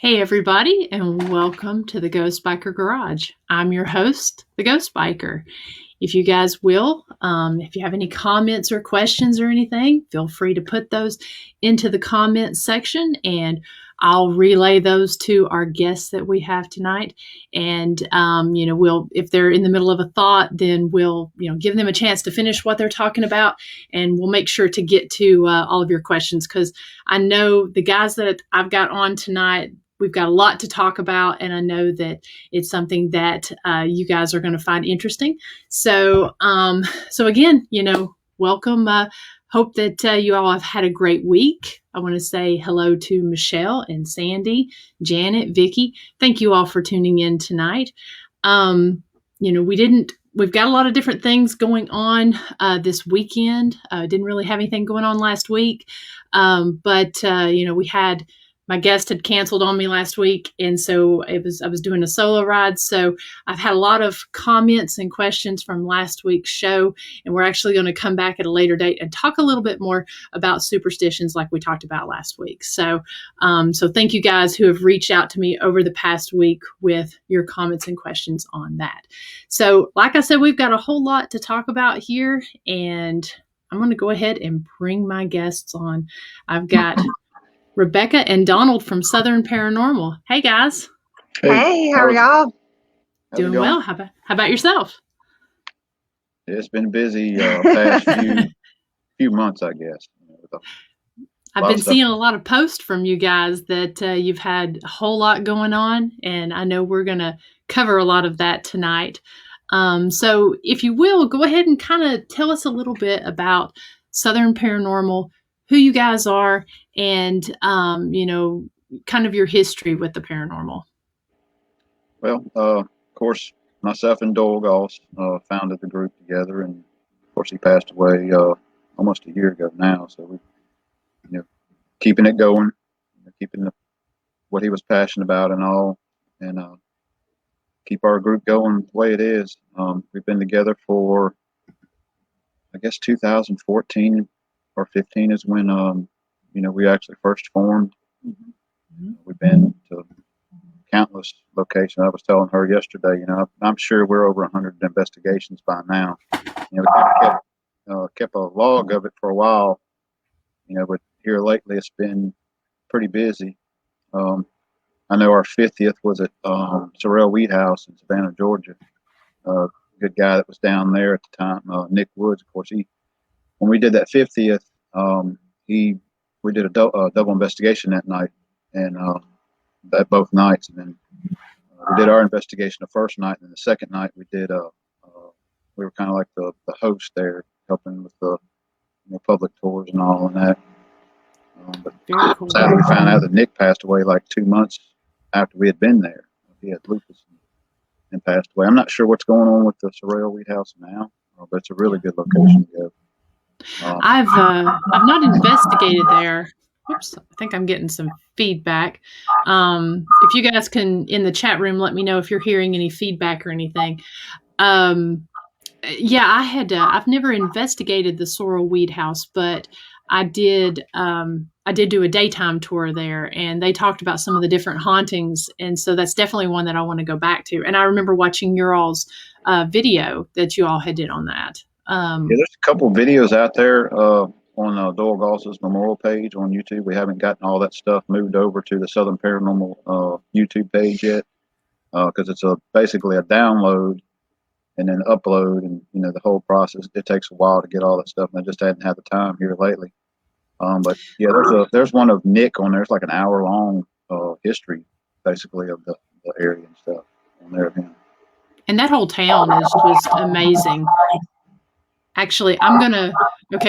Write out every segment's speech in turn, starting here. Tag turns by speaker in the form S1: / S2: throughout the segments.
S1: Hey, everybody, and welcome to the Ghost Biker Garage. I'm your host, the Ghost Biker. If you guys will, if you have any comments or questions or anything, feel free to put those into the comments section, and I'll relay those to our guests that we have tonight. And if they're in the middle of a thought, then we'll give them a chance to finish what they're talking about, and we'll make sure to get to all of your questions, because I know the guys that I've got on tonight. We've got a lot to talk about, and I know that it's something that you guys are going to find interesting. So again, welcome. Hope that you all have had a great week. I want to say hello to Michelle and Sandy, Janet, Vicky. Thank you all for tuning in tonight. We've got a lot of different things going on this weekend. Didn't really have anything going on last week, but my guest had canceled on me last week, and so I was doing a solo ride. So I've had a lot of comments and questions from last week's show, and we're actually going to come back at a later date and talk a little bit more about superstitions like we talked about last week. So thank you guys who have reached out to me over the past week with your comments and questions on that. So like I said, we've got a whole lot to talk about here, and I'm going to go ahead and bring my guests on. I've got Rebekah and Donald from Southern Paranormal. Hey, guys.
S2: Hey, how are y'all?
S1: Doing well. How about yourself?
S3: It's been busy past few months, I guess.
S1: I've been seeing a lot of posts from you guys that you've had a whole lot going on, and I know we're going to cover a lot of that tonight. So if you will, go ahead and kind of tell us a little bit about Southern Paranormal, who you guys are, and kind of your history with the paranormal.
S3: Well, of course, myself and Doyle Goss founded the group together, and of course he passed away almost a year ago now. So we, keeping it going, keeping what he was passionate about and all, and keep our group going the way it is. We've been together for, I guess, 2014 or 15 is when we actually first formed. Mm-hmm. We've been to countless locations. I was telling her yesterday, I'm sure we're over 100 investigations by now. We kind of kept a log of it for a while, but here lately it's been pretty busy. I know our 50th was at Sorrel Weed House in Savannah, Georgia. Good guy that was down there at the time, Nick Woods, of course. When we did that 50th, we did a double investigation that night, and that both nights, and then we did our investigation the first night, and then the second night we did we were kind of like the host there, helping with the public tours and all of that. But
S1: cool.
S3: Sadly, we found out that Nick passed away like 2 months after we had been there. He had lupus and passed away. I'm not sure what's going on with the Sorrel Weed House now, but it's a really good location to go.
S1: I've not investigated there. Oops, I think I'm getting some feedback. If you guys can, in the chat room, let me know if you're hearing any feedback or anything. I've never investigated the Sorrel Weed House, but I did do a daytime tour there, and they talked about some of the different hauntings, and so that's definitely one that I want to go back to. And I remember watching your all's video that you all had did on that.
S3: There's a couple videos out there on Doyle Goss's memorial page on YouTube. We haven't gotten all that stuff moved over to the Southern Paranormal YouTube page yet, because it's basically a download and then upload, and the whole process. It takes a while to get all that stuff, and I just hadn't had the time here lately. But yeah, there's one of Nick on there. It's like an hour-long history, basically, of the area and stuff on there of him.
S1: And that whole town is just amazing. Actually,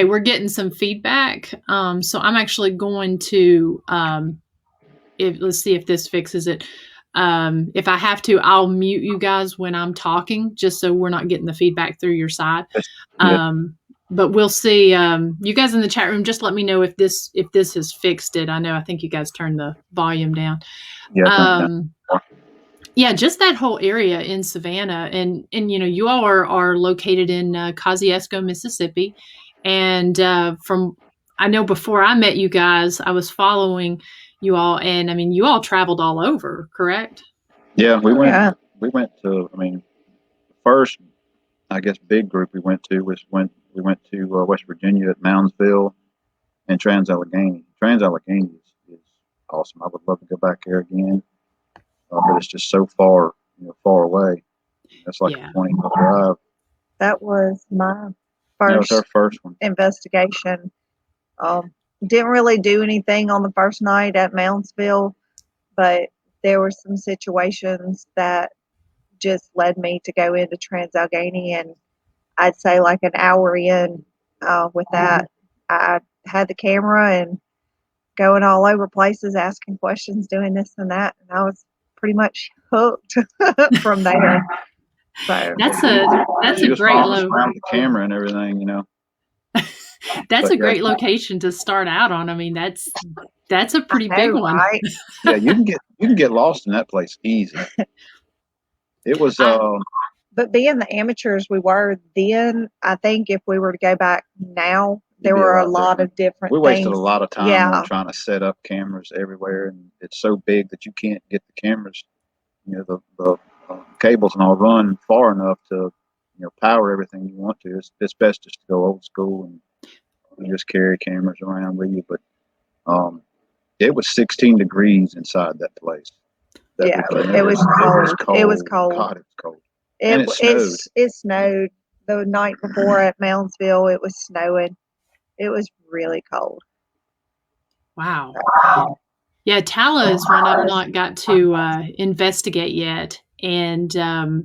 S1: we're getting some feedback. So I'm actually going to, let's see if this fixes it. If I have to, I'll mute you guys when I'm talking, just so we're not getting the feedback through your side. But we'll see. You guys in the chat room, just let me know if this has fixed it. I think you guys turned the volume down. Yeah, just that whole area in Savannah, and you all are located in Kosciuszko, Mississippi, and I know before I met you guys, I was following you all, and I mean, you all traveled all over, correct?
S3: Yeah, we went.
S2: Yeah.
S3: We went to. I mean, first, I guess, big group we went to we went to West Virginia at Moundsville and Trans-Allegheny. Trans-Allegheny is awesome. I would love to go back there again, but it's just so far, far away. That's like
S1: Yeah.
S3: a 20-minute drive.
S2: That was my
S3: That was our
S2: first
S3: first one.
S2: investigation. Didn't really do anything on the first night at Moundsville, but there were some situations that just led me to go into Trans-Allegheny, and I'd say like an hour in with that, I had the camera and going all over places, asking questions, doing this and that, and I was pretty much hooked from there. So
S1: That's a
S3: just
S1: great
S3: around the camera and everything,
S1: that's
S3: But
S1: a
S3: yeah.
S1: great location to start out on. I mean, that's a pretty big one.
S2: right?
S3: Yeah, you can get lost in that place easy. It was
S2: But being the amateurs we were then, I think if we were to go back now, there
S3: be a
S2: were a
S3: lot
S2: lot of different
S3: we wasted
S2: things.
S3: a lot of time
S2: Yeah.
S3: on trying to set up cameras everywhere, and it's so big that you can't get the cameras, the cables and all run far enough to power everything you want to. It's best just to go old school and just carry cameras around with you. But it was 16 degrees inside that place.
S2: Yeah, it was cold. It was cold.
S3: God, it was cold. And it snowed.
S2: It snowed the night before at Moundsville. It was snowing. It was really cold.
S1: Wow. Yeah, ATTALA is one I've not got to investigate yet, and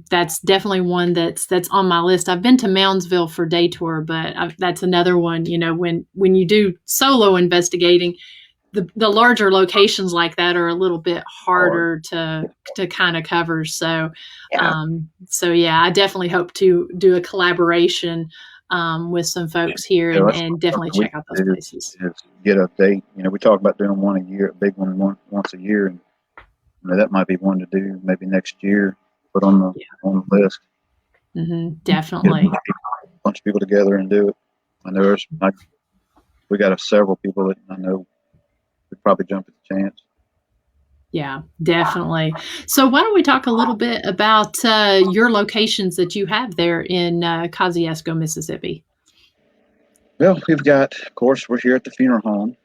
S1: that's definitely one that's on my list. I've been to Moundsville for day tour, but that's another one. When you do solo investigating, the larger locations like that are a little bit harder to kind of cover. So,
S2: Yeah.
S1: I definitely hope to do a collaboration with some folks here and definitely check out those places.
S3: Is get a date. We talk about doing one a year, a big one once a year, and that might be one to do maybe next year. Put on the list.
S1: Definitely.
S3: Get a bunch of people together and do it. I know we got several people that I know would probably jump at the chance.
S1: Yeah, definitely. So why don't we talk a little bit about your locations that you have there in Kosciuszko, Mississippi?
S3: Well, we've got, of course, we're here at the funeral home.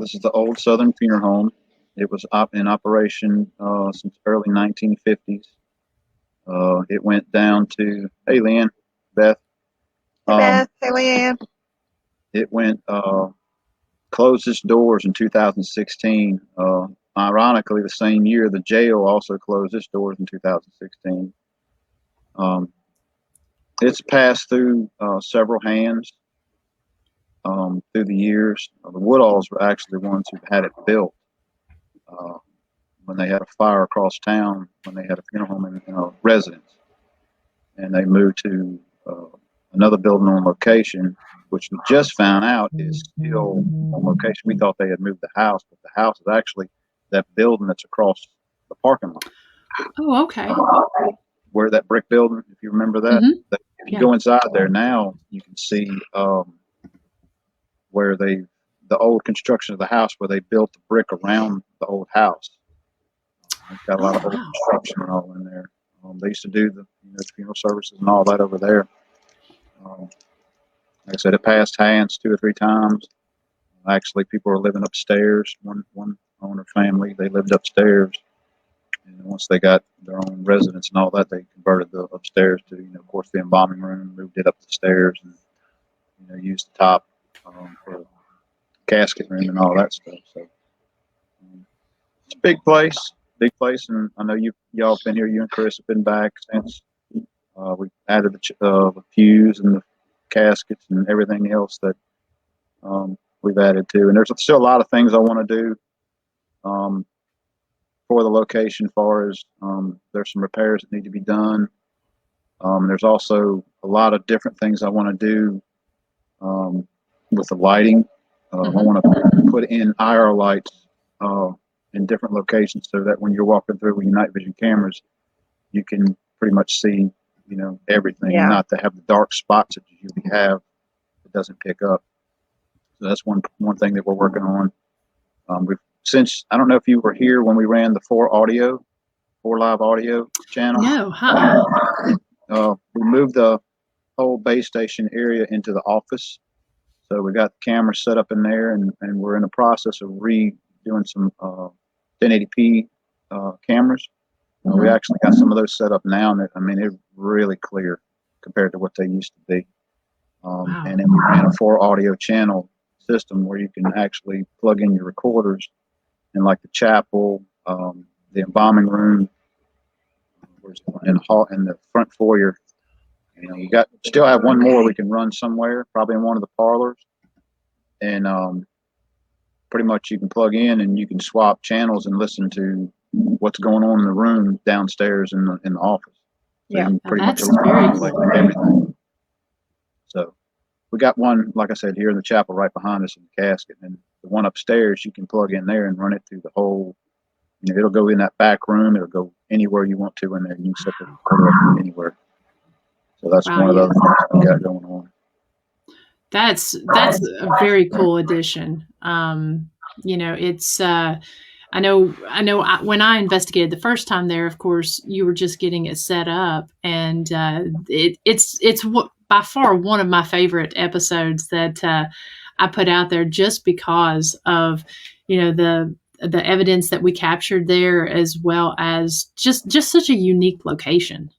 S3: This is the old Southern Funeral Home. It was in operation since early 1950s. It went down to, hey, Leanne, Beth.
S2: Hey, Leanne.
S3: It went, closed its doors in 2016. Ironically, the same year, the jail also closed its doors in 2016. It's passed through several hands through the years. The Woodalls were actually the ones who had it built when they had a fire across town, when they had a funeral home in a residence. And they moved to another building on location, which we just found out is still on location. We thought they had moved the house, but the house is actually that building that's across the parking lot.
S1: Oh, okay.
S3: Where that brick building, if you remember that. If you go inside there now, you can see where the old construction of the house, where they built the brick around the old house. It's got a lot of old construction and all in there. They used to do the funeral services and all that over there. Like I said, it passed hands 2 or 3 times. Actually, people were living upstairs. One owner family, they lived upstairs. And once they got their own residence and all that, they converted the upstairs to, of course, the embalming room, moved it up the stairs, and used the top for casket room and all that stuff. So it's a big place, and I know y'all been here. You and Chris have been back since we added the pews and the caskets and everything else that we've added to. And there's still a lot of things I want to do for the location, as far as there's some repairs that need to be done. There's also a lot of different things I want to do with the lighting. I want to put in IR lights in different locations so that when you're walking through with your night vision cameras, you can pretty much see, everything, not to have the dark spots that you usually have. It doesn't pick up. So that's one thing that we're working on. since I don't know if you were here when we ran the 4 live audio channel.
S1: No,
S3: We moved the whole base station area into the office. So we got the camera set up in there, and we're in the process of redoing some 1080p cameras. We actually got some of those set up now, and I mean, they're really clear compared to what they used to be.
S1: Wow.
S3: And then we ran a 4 audio channel system where you can actually plug in your recorders in like the chapel, the embalming room, in the front foyer. You know, we still have one more we can run somewhere, probably in one of the parlors, and pretty much you can plug in and you can swap channels and listen to what's going on in the room downstairs in the office. So
S2: Yeah,
S3: you can pretty much
S1: that's very
S3: like
S1: cool.
S3: everything. So we got one, like I said, here in the chapel right behind us in the casket, and the one upstairs you can plug in there and run it through the whole. You know, it'll go in that back room. It'll go anywhere you want to in there. You can set the recorder up anywhere. So that's
S1: Wow,
S3: one of
S1: yeah.
S3: those things we got going on.
S1: That's a very cool addition. You know, it's I know when I investigated the first time there, of course, you were just getting it set up, and it's by far one of my favorite episodes that I put out there, just because of, you know, the evidence that we captured there, as well as just such a unique location.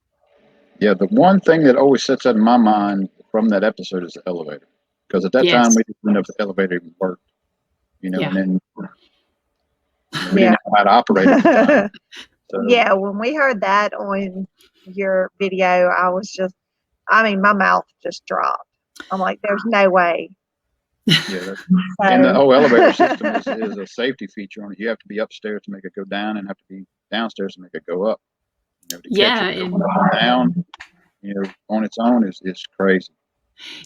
S3: Yeah, the one thing that always sits out in my mind from that episode is the elevator, because at that
S1: Yes.
S3: time we didn't know if the elevator even worked. You know,
S1: Yeah.
S3: and then we didn't know how to operate it at the time. So,
S2: Yeah, when we heard that on your video, I mean, my mouth just dropped. I'm like, there's no way.
S3: yeah, and the
S2: So,
S3: whole elevator system is a safety feature on it. You have to be upstairs to make it go down, and have to be downstairs to make it go up. You know, to
S1: Yeah,
S3: catch it
S1: and
S3: going up and down, you know, on its own is crazy.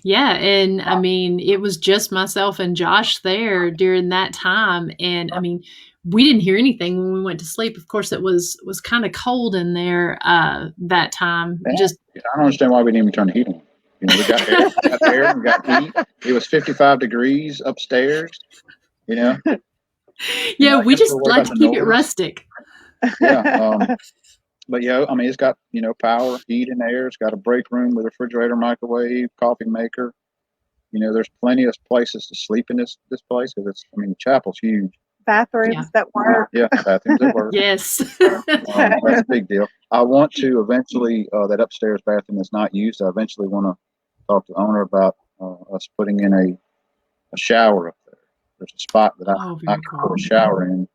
S1: yeah, and I mean, it was just myself and Josh there during that time, and I mean, we didn't hear anything when we went to sleep. Of course, it was kind of cold in there that time.
S3: Man,
S1: Just
S3: I don't understand why we didn't even turn the heat on. You know, we got air, we got heat. It was 55 degrees upstairs. You know.
S1: yeah, we just
S3: worry
S1: like
S3: about
S1: to
S3: the
S1: keep it
S3: noise.
S1: rustic.
S3: Yeah. But yeah, I mean, it's got, you know, power, heat, and air. It's got a break room with a refrigerator, microwave, coffee maker. You know, there's plenty of places to sleep in this place, because it's, I mean, the chapel's huge.
S2: bathrooms
S1: Yeah.
S2: that work.
S3: Yeah, bathrooms at work.
S1: Yes.
S3: That's a big deal. I want to eventually, that upstairs bathroom is not used. I eventually want to talk to the owner about us putting in a shower up there. There's a spot that I
S1: very
S3: can
S1: cool.
S3: put a shower in.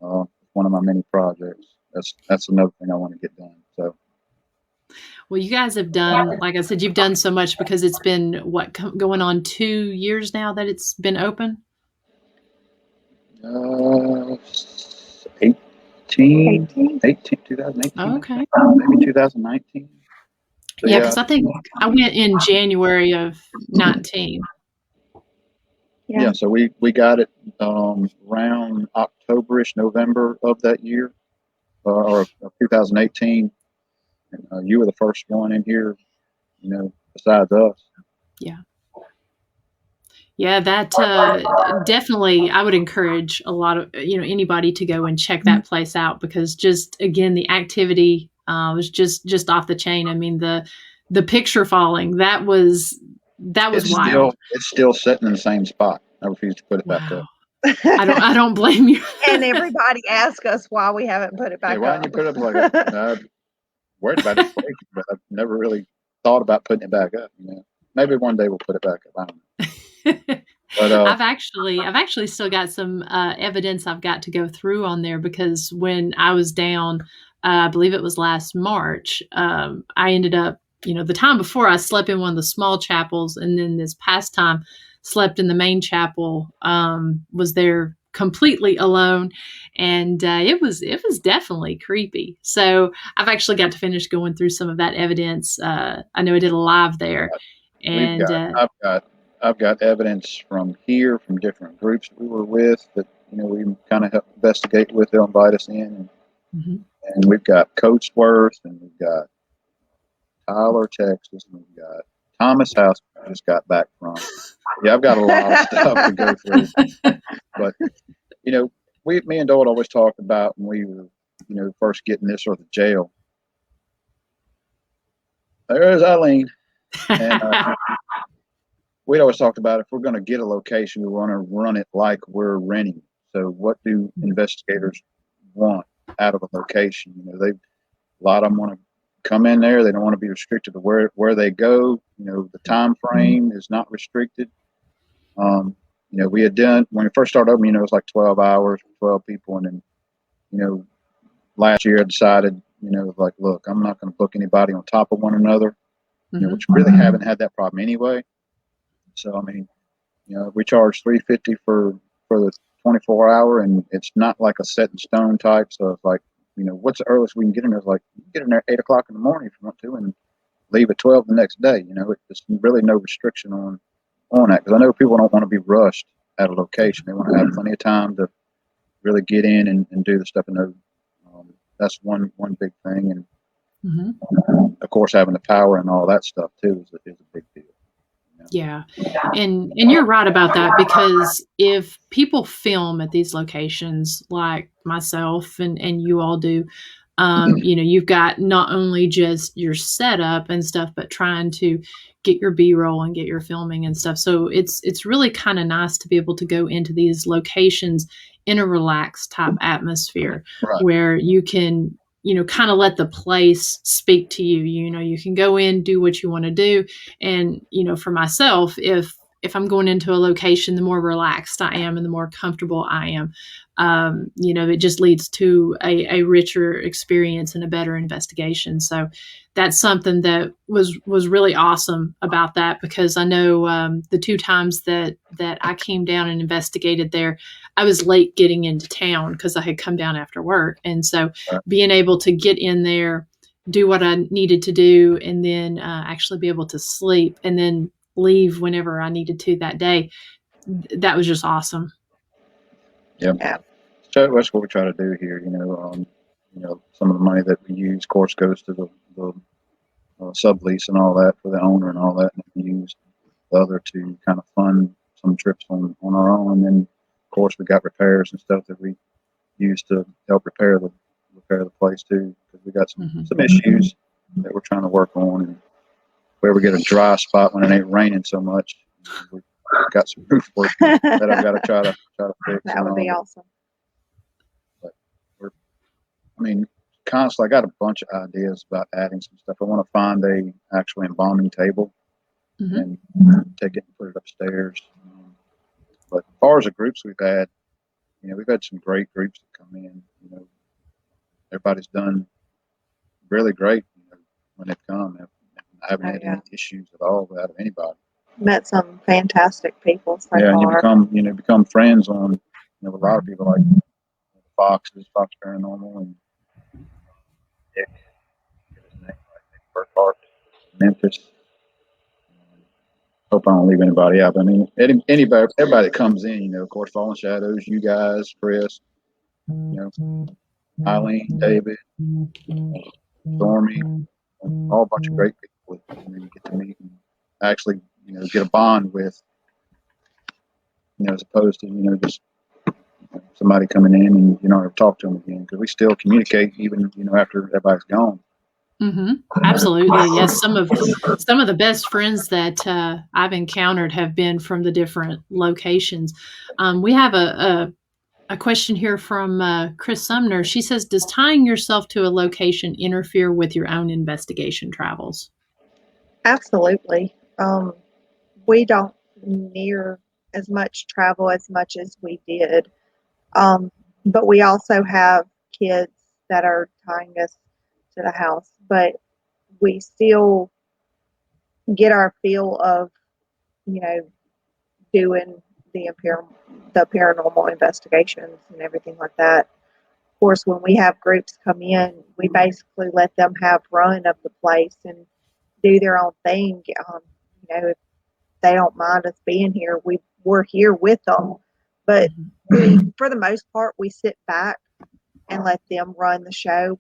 S3: One of my many projects. That's another thing I want to get done. So.
S1: Well, you guys have done, like I said, you've done so much, because it's been going on 2 years now that it's been open.
S3: 2018.
S1: Oh, okay.
S3: Maybe 2019. So,
S1: Yeah, because I think I went in January of 19.
S3: Yeah, so we got it around October-ish, November of that year, or 2018. And, you were the first one in here, you know, besides us.
S1: Yeah. Yeah, that definitely, I would encourage a lot of, you know, anybody to go and check that place out, because just, again, the activity was just off the chain. I mean, the picture falling, that was wild.
S3: It's still sitting in the same spot. I refuse to put it back up.
S1: I don't blame you.
S2: And everybody asks us why we haven't put it back
S3: why
S2: up.
S3: didn't you put it up? Like, I'm worried about it breaking, but I've never really thought about putting it back up. You know, maybe one day we'll put it back up. I don't know. But,
S1: I've actually still got some evidence I've got to go through on there, because when I was down, I believe it was last March, I ended up, you know, the time before I slept in one of the small chapels, and then this past time slept in the main chapel, was there completely alone, and it was definitely creepy. So I've actually got to finish going through some of that evidence. I know I did a live there, and
S3: I've got evidence from here, from different groups that we were with, that, you know, we kind of help investigate with. They'll invite us in, and we've got Coatsworth, and we've got Tyler, Texas, and we've got Thomas House. I just got back from. Yeah, I've got a lot of stuff to go through, but, you know, me and Donald always talked about when we were, first getting this or the jail. There's Eileen, and we'd always talked about if we're going to get a location, we want to run it like we're renting. So, what do investigators want out of a location? A lot of them want to come in there. They don't want to be restricted to where they go. The time frame is not restricted. We had done when we first started opening, it was like 12 hours, 12 people, and then, last year I decided, like, look, I'm not going to book anybody on top of one another, which really haven't had that problem anyway. So, I mean, we charge $350 for the 24-hour, and it's not like a set in stone type. So it's like, what's the earliest we can get in there? It's like, you can get in there at 8 o'clock in the morning if you want to, and leave at 12 the next day. There's really no restriction on that, because I know people don't want to be rushed at a location. They want to have plenty of time to really get in and do the stuff. And that's one big thing. And of course, having the power and all that stuff too is a big deal.
S1: Yeah. And you're right about that, because if people film at these locations like myself and you all do, you've got not only just your setup and stuff, but trying to get your B-roll and get your filming and stuff. So it's really kind of nice to be able to go into these locations in a relaxed type atmosphere,
S3: right,
S1: where you can, kind of let the place speak to you. You can go in, do what you want to do. And, for myself, if I'm going into a location, the more relaxed I am and the more comfortable I am, it just leads to a richer experience and a better investigation. So that's something that was really awesome about that, because I know the 2 times that I came down and investigated there, I was late getting into town because I had come down after work. And so being able to get in there, do what I needed to do, and then actually be able to sleep and then leave whenever I needed to that day, that was just awesome.
S3: Yeah. So that's what we try to do here. Some of the money that we use, of course, goes to the sublease and all that for the owner and all that, and we use the other to kind of fund some trips on our own. And then, of course, we got repairs and stuff that we use to help repair the place too, because we got some issues that we're trying to work on. And where we get a dry spot when it ain't raining so much, we've got some roof work that I've got to try to fix.
S2: That would be awesome.
S3: But constantly, I got a bunch of ideas about adding some stuff. I want to find a actual embalming table and take it and put it upstairs. But as far as the groups we've had, we've had some great groups that come in. Everybody's done really great when they've come. I haven't had any issues at all out of anybody.
S2: Met some fantastic people so far.
S3: And you become friends on a lot of people, like Fox Paranormal, and Dick, his name, Burkhart, Memphis. Hope I don't leave anybody out. But everybody that comes in, of course, Fallen Shadows, you guys, Chris, Eileen, David, Stormy, all a bunch of great people that you get to meet and actually, get a bond with, as opposed to, just somebody coming in and you don't ever talk to them again, because we still communicate even, after everybody's gone.
S1: Absolutely. Yes. Some of the best friends that I've encountered have been from the different locations. We have a question here from Chris Sumner. She says, does tying yourself to a location interfere with your own investigation travels?
S2: Absolutely. We don't near as much travel as much as we did. But we also have kids that are tying us to the house, but we still get our feel of, doing the paranormal investigations and everything like that. Of course, when we have groups come in, we basically let them have run of the place and do their own thing. If they don't mind us being here, we're here with them. But for the most part, we sit back and let them run the show.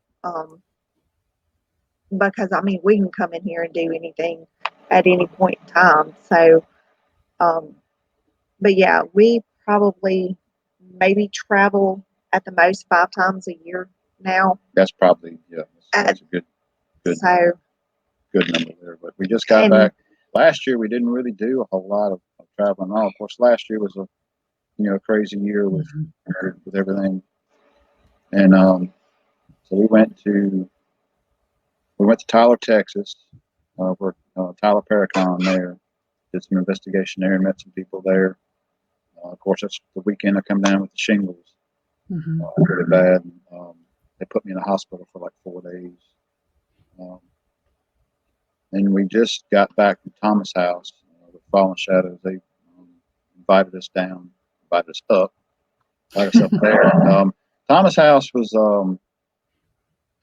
S2: Because we can come in here and do anything at any point in time. So, but yeah, we probably maybe travel at the most 5 times a year now.
S3: That's probably, that's a good
S2: So,
S3: number there. But we just got back. Last year we didn't really do a whole lot of traveling at all. Of course, last year was a crazy year with everything. And so we went to Tyler, Texas, where Tyler Paracon there. Did some investigation there and met some people there. Of course, that's the weekend I come down with the shingles. Really bad. They put me in the hospital for like 4 days. And we just got back from Thomas House with Fallen Shadows. They invited us up there. Thomas House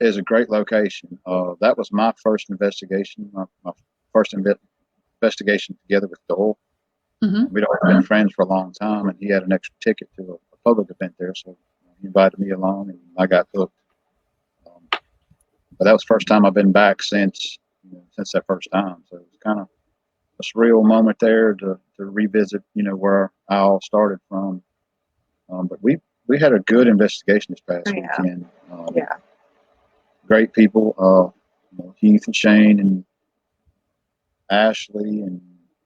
S3: is a great location. That was my first investigation, my first investigation together with Doyle. We'd already been friends for a long time, and he had an extra ticket to a public event there, so he invited me along, and I got hooked. But that was the first time I've been back since that first time. So it was kind of a surreal moment there to revisit, where I all started from. But we had a good investigation this past weekend. Great people, Heath and Shane and Ashley and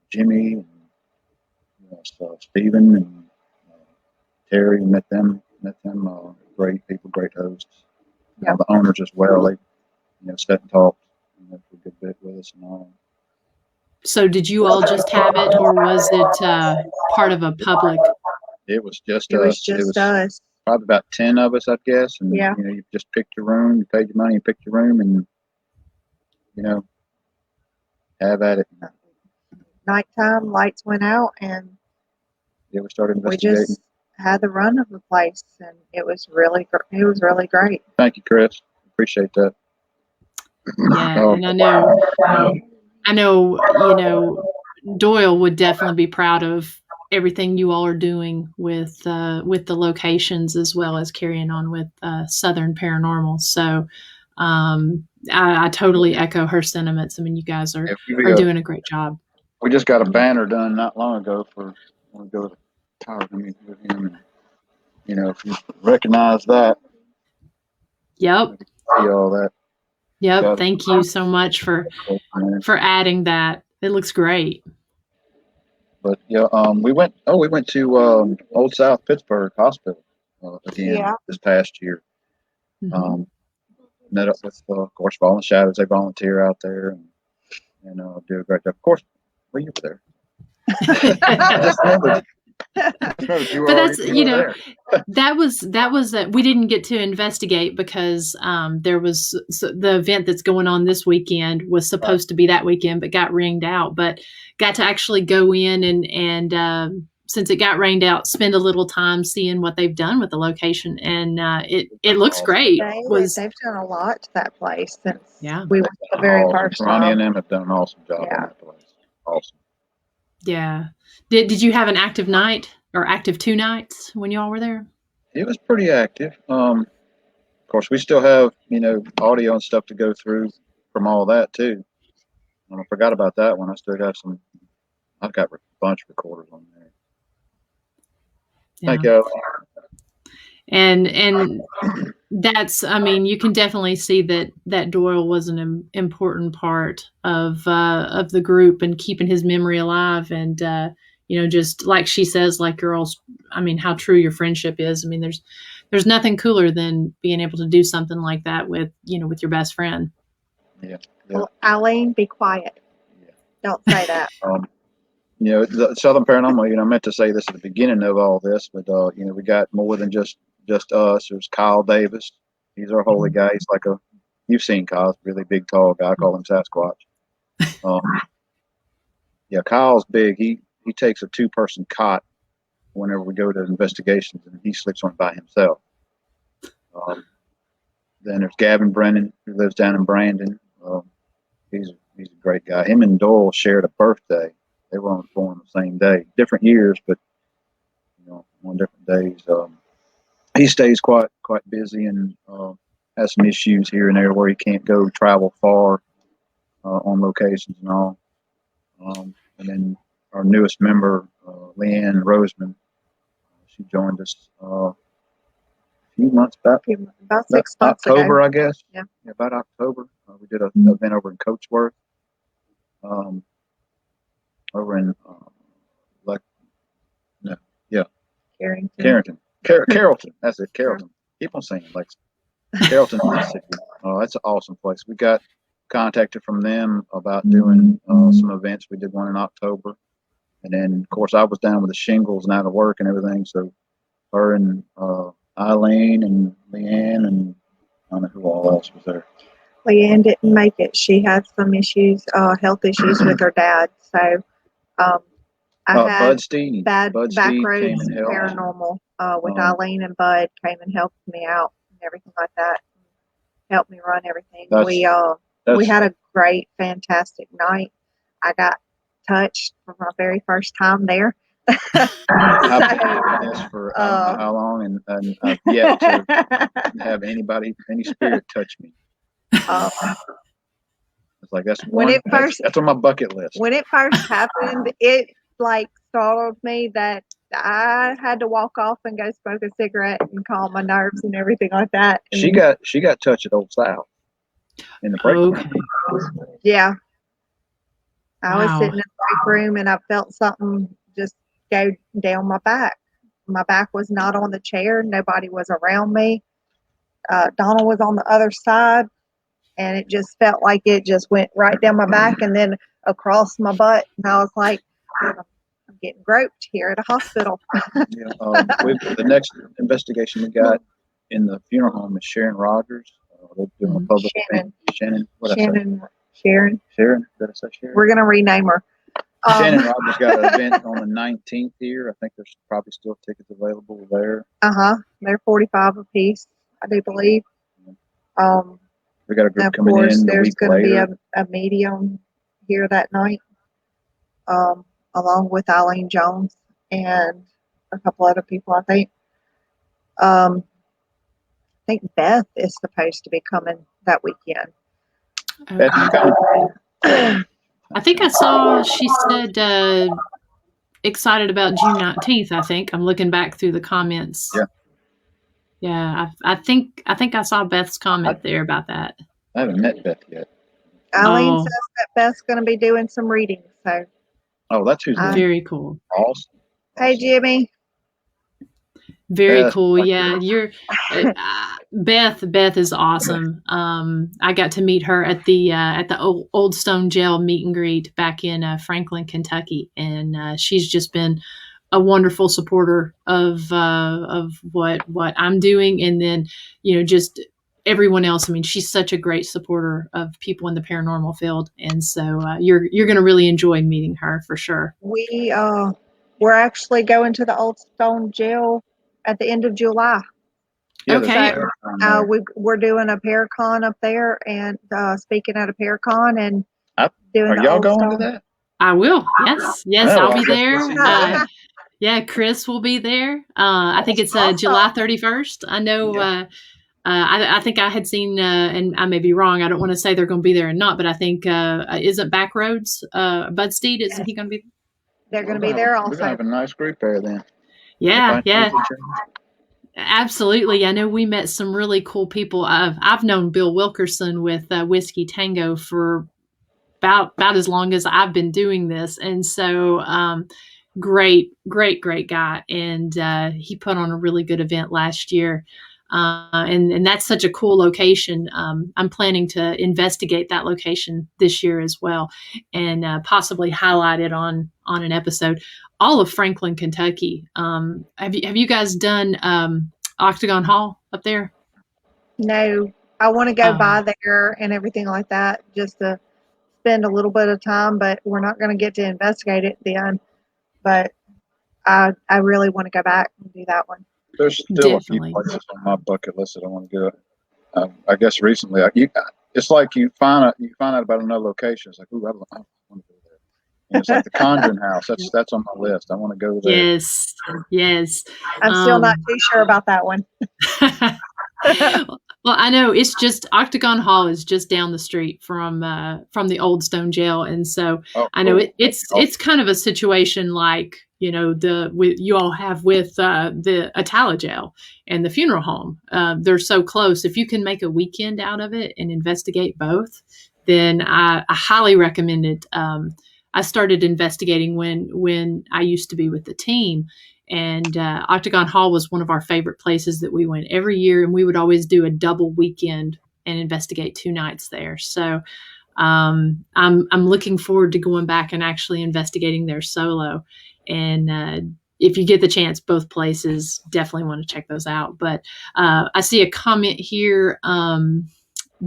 S3: Jimmy and Stephen and Terry. Met them. Great people, great hosts. The owners as well. They sat and talked for a good bit with us and all.
S1: So did you all just have it, or was it part of a public?
S3: It was just
S2: us.
S3: Probably about 10 of us, I guess. And you just picked your room, you paid your money, you picked your room, and have at it.
S2: Nighttime, lights went out, and
S3: we started investigating.
S2: We just had the run of the place, and it was really great.
S3: Thank you, Chris. Appreciate that.
S1: Yeah, and I know, Doyle would definitely be proud of everything you all are doing with the locations, as well as carrying on with Southern Paranormal. So I totally echo her sentiments. I mean, you guys are doing a great job.
S3: We just got a banner done not long ago for when we go to Tyler to meet with him. And, if you recognize that.
S1: Yep.
S3: See all that.
S1: Yep. Thank you so much for adding that. It looks great.
S3: But we went to Old South Pittsburgh Hospital again this past year. Met up with of course Fallen Shadows. They volunteer out there and do a great job. Of course, you were there. I just remembered. But that's
S1: that was we didn't get to investigate because there was the event that's going on this weekend was supposed to be that weekend, but got rained out. But got to actually go in and since it got rained out, spend a little time seeing what they've done with the location, and it looks great.
S2: They've done a lot to that place since we went the very first time.
S3: Ronnie and them have done an awesome job on that place. Awesome.
S1: Yeah. Did you have an active night or active 2 nights when you all were there?
S3: It was pretty active. Of course, we still have, audio and stuff to go through from all that too. I forgot about that one. I still got I've got a bunch of recorders on there.
S1: Yeah.
S3: Thank you.
S1: And that's, you can definitely see that Doyle was an important part of the group and keeping his memory alive. And, just like she says, like girls, how true your friendship is. There's nothing cooler than being able to do something like that with your best friend.
S3: Yeah.
S2: Well, Eileen, be quiet. Yeah. Don't say that.
S3: The Southern Paranormal, I meant to say this at the beginning of all this, but, we got more than just us. There's Kyle Davis. He's our holy guy. He's like you've seen Kyle, really big, tall guy. I call him Sasquatch. Kyle's big. He takes a 2-person cot whenever we go to investigations, and he sleeps on it by himself. Then there's Gavin Brennan, who lives down in Brandon. He's a great guy. Him and Doyle shared a birthday. They were born the same day, different years, but on different days. He stays quite busy and has some issues here and there where he can't go travel far on locations and all. And then our newest member, Leanne Roseman, she joined us a few months back.
S2: About 6 months
S3: October,
S2: ago.
S3: I guess.
S2: Yeah.
S3: About October. We did an event over in Coachworth. Over in
S2: Carrington.
S3: Carrollton. That's it, Carrollton. Keep on saying like Carrollton, Mississippi. That's an awesome place. We got contacted from them about doing some events. We did one in October, and then of course I was down with the shingles and out of work and everything. So her and Eileen and Leanne and I don't know who all else was there.
S2: Leanne didn't make it. She had some issues, health issues with her dad. So I had
S3: Bud Steed.
S2: Bad
S3: Bud Steed
S2: Backroads
S3: came and helped.
S2: Paranormal with Eileen and Bud came and helped me out and everything like that. Helped me run everything. We had a great, fantastic night. I got touched for my very first time there.
S3: I've been doing this for I don't know how long, and I've yet to have any spirit touch me. It's like that's on my bucket list.
S2: When it first happened, it like startled me that I had to walk off and go smoke a cigarette and calm my nerves and everything like that. And
S3: she got touched at Old South in the break room.
S2: Yeah. I was sitting in the break room and I felt something just go down my back. My back was not on the chair. Nobody was around me. Donald was on the other side, and it just felt like it just went right down my back and then across my butt. And I was like, I'm getting groped here at a hospital.
S3: The next investigation we got in the funeral home is Sharon Rogers. They're doing a public event. Sharon.
S2: Sharon.
S3: Did I say Sharon?
S2: We're going to rename her.
S3: Shannon Rogers got an event on the 19th here. I think there's probably still tickets available there.
S2: They're $45 a piece, I do believe.
S3: We got a group coming in. Of course,
S2: there's going to be a medium here that night, along with Eileen Jones and a couple other people, I think. I think Beth is supposed to be coming that weekend.
S3: Beth is coming.
S1: I think I saw she said excited about June 19th, I think. I'm looking back through the comments.
S3: Yeah.
S1: Yeah, I think I saw Beth's comment there about that.
S3: I haven't met Beth yet.
S2: Eileen says that Beth's going to be doing some reading. So.
S3: That's who's
S1: very cool.
S3: Awesome.
S2: Hey, Jimmy.
S1: Very cool. Yeah, Beth is awesome. I got to meet her at the Old Stone Jail meet and greet back in Franklin, Kentucky, and she's just been a wonderful supporter of what I'm doing, and then just everyone else. I mean, she's such a great supporter of people in the paranormal field, and so you're going to really enjoy meeting her for sure.
S2: We're actually going to the Old Stone Jail at the end of July.
S3: Yeah,
S1: okay.
S2: So, we're doing a Paracon up there and speaking at a Paracon and doing.
S3: Are y'all going to that?
S1: I will. Yes, I'll be there. Yeah, Chris will be there. I think it's July 31st. I know. Yeah. I think I had seen, and I may be wrong. I don't want to say they're going to be there or not, but I think isn't Backroads Bud Steed? Isn't he going to be?
S2: They're going to be there also.
S3: We're going to have a nice group there then.
S1: Yeah. Absolutely. I know we met some really cool people. I've known Bill Wilkerson with Whiskey Tango for about as long as I've been doing this. And so great guy. And he put on a really good event last year. And that's such a cool location. I'm planning to investigate that location this year as well, and possibly highlight it on an episode. All of Franklin, Kentucky. Have you guys done Octagon Hall up there?
S2: No, I want to go by there and everything like that, just to spend a little bit of time. But we're not going to get to investigate it then. But I really want to go back and do that one.
S3: There's still a few places on my bucket list that I want to go. I guess recently, it's like you find out about another location. It's like, ooh, I want to go there. And it's like the Conjuring House. That's on my list. I want to go there.
S1: Yes.
S2: I'm still not too sure about that one.
S1: Well, I know it's just Octagon Hall is just down the street from the old Stone Jail, and so
S3: Oh,
S1: I know
S3: cool.
S1: it's kind of a situation like you all have with the ATTALA jail and the funeral home. They're so close. If you can make a weekend out of it and investigate both, then I highly recommend it. I started investigating when I used to be with the team. And Octagon Hall was one of our favorite places that we went every year, and we would always do a double weekend and investigate 2 nights there. So I'm looking forward to going back and actually investigating there solo. And if you get the chance, both places, definitely want to check those out. But I see a comment here.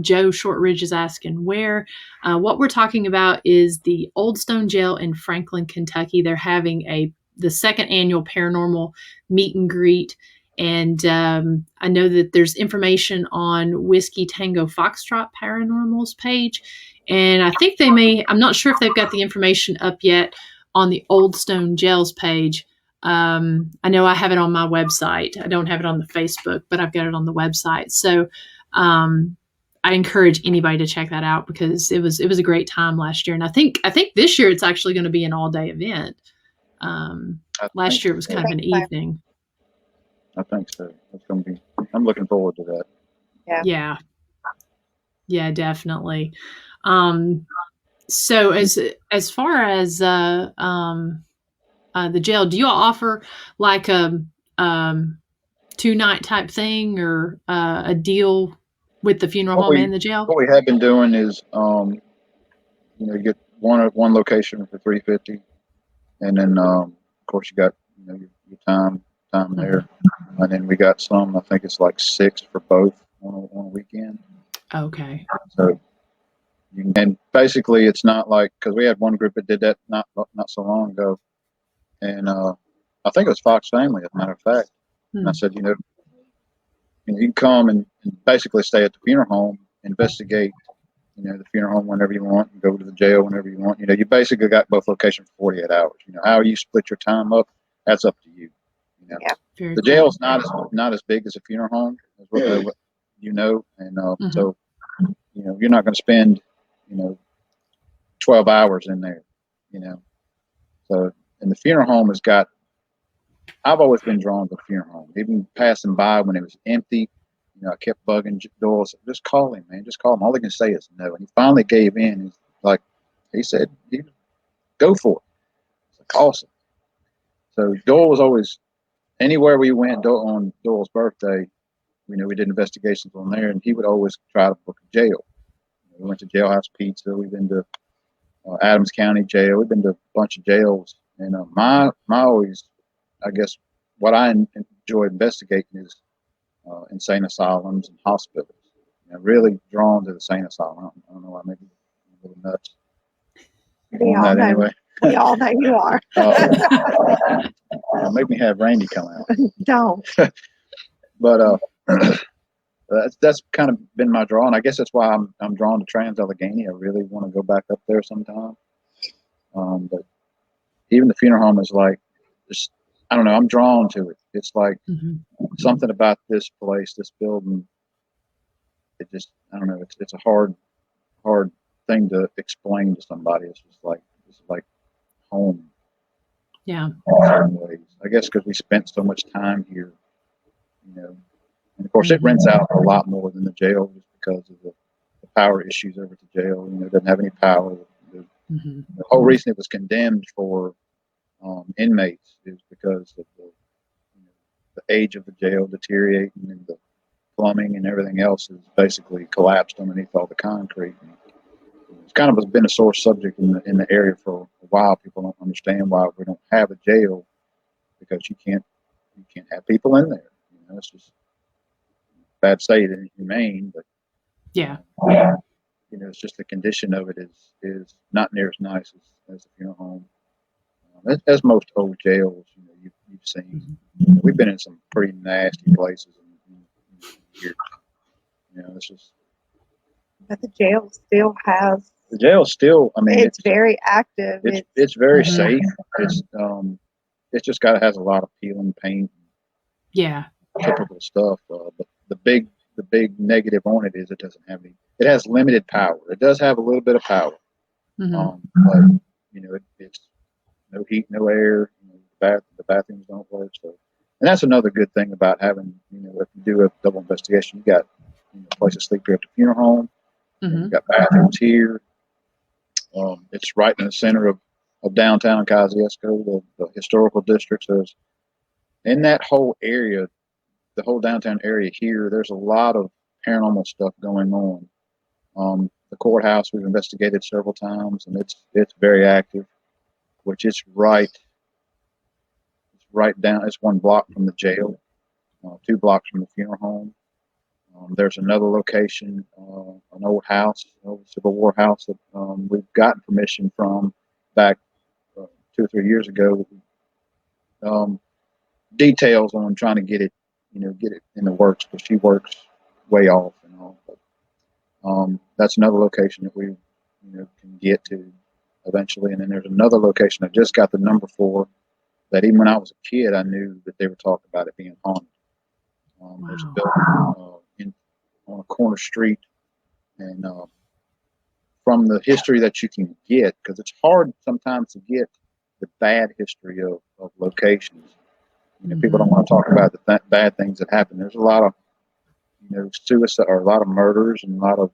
S1: Joe Shortridge is asking where. What we're talking about is the Old Stone Jail in Franklin, Kentucky. They're having the second annual paranormal meet and greet. And I know that there's information on Whiskey Tango Foxtrot Paranormal's page. And I think I'm not sure if they've got the information up yet on the Old Stone Jails page. I know I have it on my website. I don't have it on the Facebook, but I've got it on the website. So I encourage anybody to check that out because it was a great time last year. And I think this year it's actually going to be an all-day event. Last year it was kind of an evening.
S3: I think so. It's going to be. I'm looking forward to that.
S1: Yeah, definitely. So as far as the jail, do you all offer like a 2-night type thing or a deal with the funeral home and the jail?
S3: What we have been doing is, you get one location for $350, and then of course you got your time there, and then we got some. I think it's like 6 for both on a weekend.
S1: Okay.
S3: So, and basically it's not like, because we had one group that did that not so long ago, and I think it was Fox Family, as a matter of fact. And I said, you can come and basically stay at the funeral home, investigate, the funeral home whenever you want, and go to the jail whenever you want. You basically got both locations for 48 hours. How you split your time up, that's up to you.
S2: Yeah.
S3: The jail's not as big as a funeral home, as what and so you're not going to spend 12 hours in there. So, and the funeral home has got. I've always been drawn to the funeral home. Even passing by when it was empty, I kept bugging Doyle. Just call him, man. Just call him. All he can say is no. And he finally gave in. He said, go for it. It's like, awesome. So Doyle was always, anywhere we went on Doyle's birthday, we did investigations on there, and he would always try to book a jail. We went to Jailhouse Pizza. We've been to Adams County Jail. We've been to a bunch of jails. And my always, I guess, what I enjoy investigating is insane asylums and hospitals. Really drawn to the insane asylum. I don't know why, maybe I'm a little nuts.
S2: Anyway. We all know you are.
S3: Make me have Randy come out.
S2: Don't.
S3: But that's kind of been my draw, and I guess that's why I'm drawn to Trans-Allegheny. I really want to go back up there sometime. But even the funeral home is like, just, I don't know, I'm drawn to it. It's like something about this place, this building. It just, I don't know. It's a hard thing to explain to somebody. It's just like, it's like home.
S1: Yeah.
S3: In certain ways. I guess because we spent so much time here, and of course it rents out a lot more than the jail just because of the power issues over at the jail. It doesn't have any power. The whole reason it was condemned for inmates is because of the age of the jail deteriorating, and the plumbing and everything else has basically collapsed underneath all the concrete. And it's kind of been a sore subject in the area for a while. People don't understand why we don't have a jail, because you can't have people in there. It's just bad to say it ain't humane, but
S1: yeah.
S3: It's just the condition of it is not near as nice as the funeral home. As most old jails, you've seen. We've been in some pretty nasty places in years. It's just.
S2: But the jail still has.
S3: The jail still. I mean,
S2: it's very active.
S3: It's very safe. It's just has a lot of peeling paint.
S1: Yeah.
S3: Typical stuff. But the the big negative on it is it doesn't have any. It has limited power. It does have a little bit of power, but it's no heat, no air. The bathrooms don't work. So, and that's another good thing about having, if you do a double investigation, you got a place to sleep here at the funeral home. And you got bathrooms here. It's right in the center of downtown Kosciuszko, the historical district. So in that whole area, the whole downtown area here, there's a lot of paranormal stuff going on. The courthouse we've investigated several times, and it's very active, which is right down. It's 1 block from the jail, 2 blocks from the funeral home. There's another location, an old house, an old Civil War house that we've gotten permission from back 2 or 3 years ago. Details on trying to get it in the works, because she works way off and all. But that's another location that we can get to eventually. And then there's another location I just got the number for, that even when I was a kid, I knew that they were talking about it being haunted. There's a building on a corner street, and from the history that you can get, because it's hard sometimes to get the bad history of locations. People don't want to talk about the bad things that happen. There's a lot of suicide, or a lot of murders, and a lot of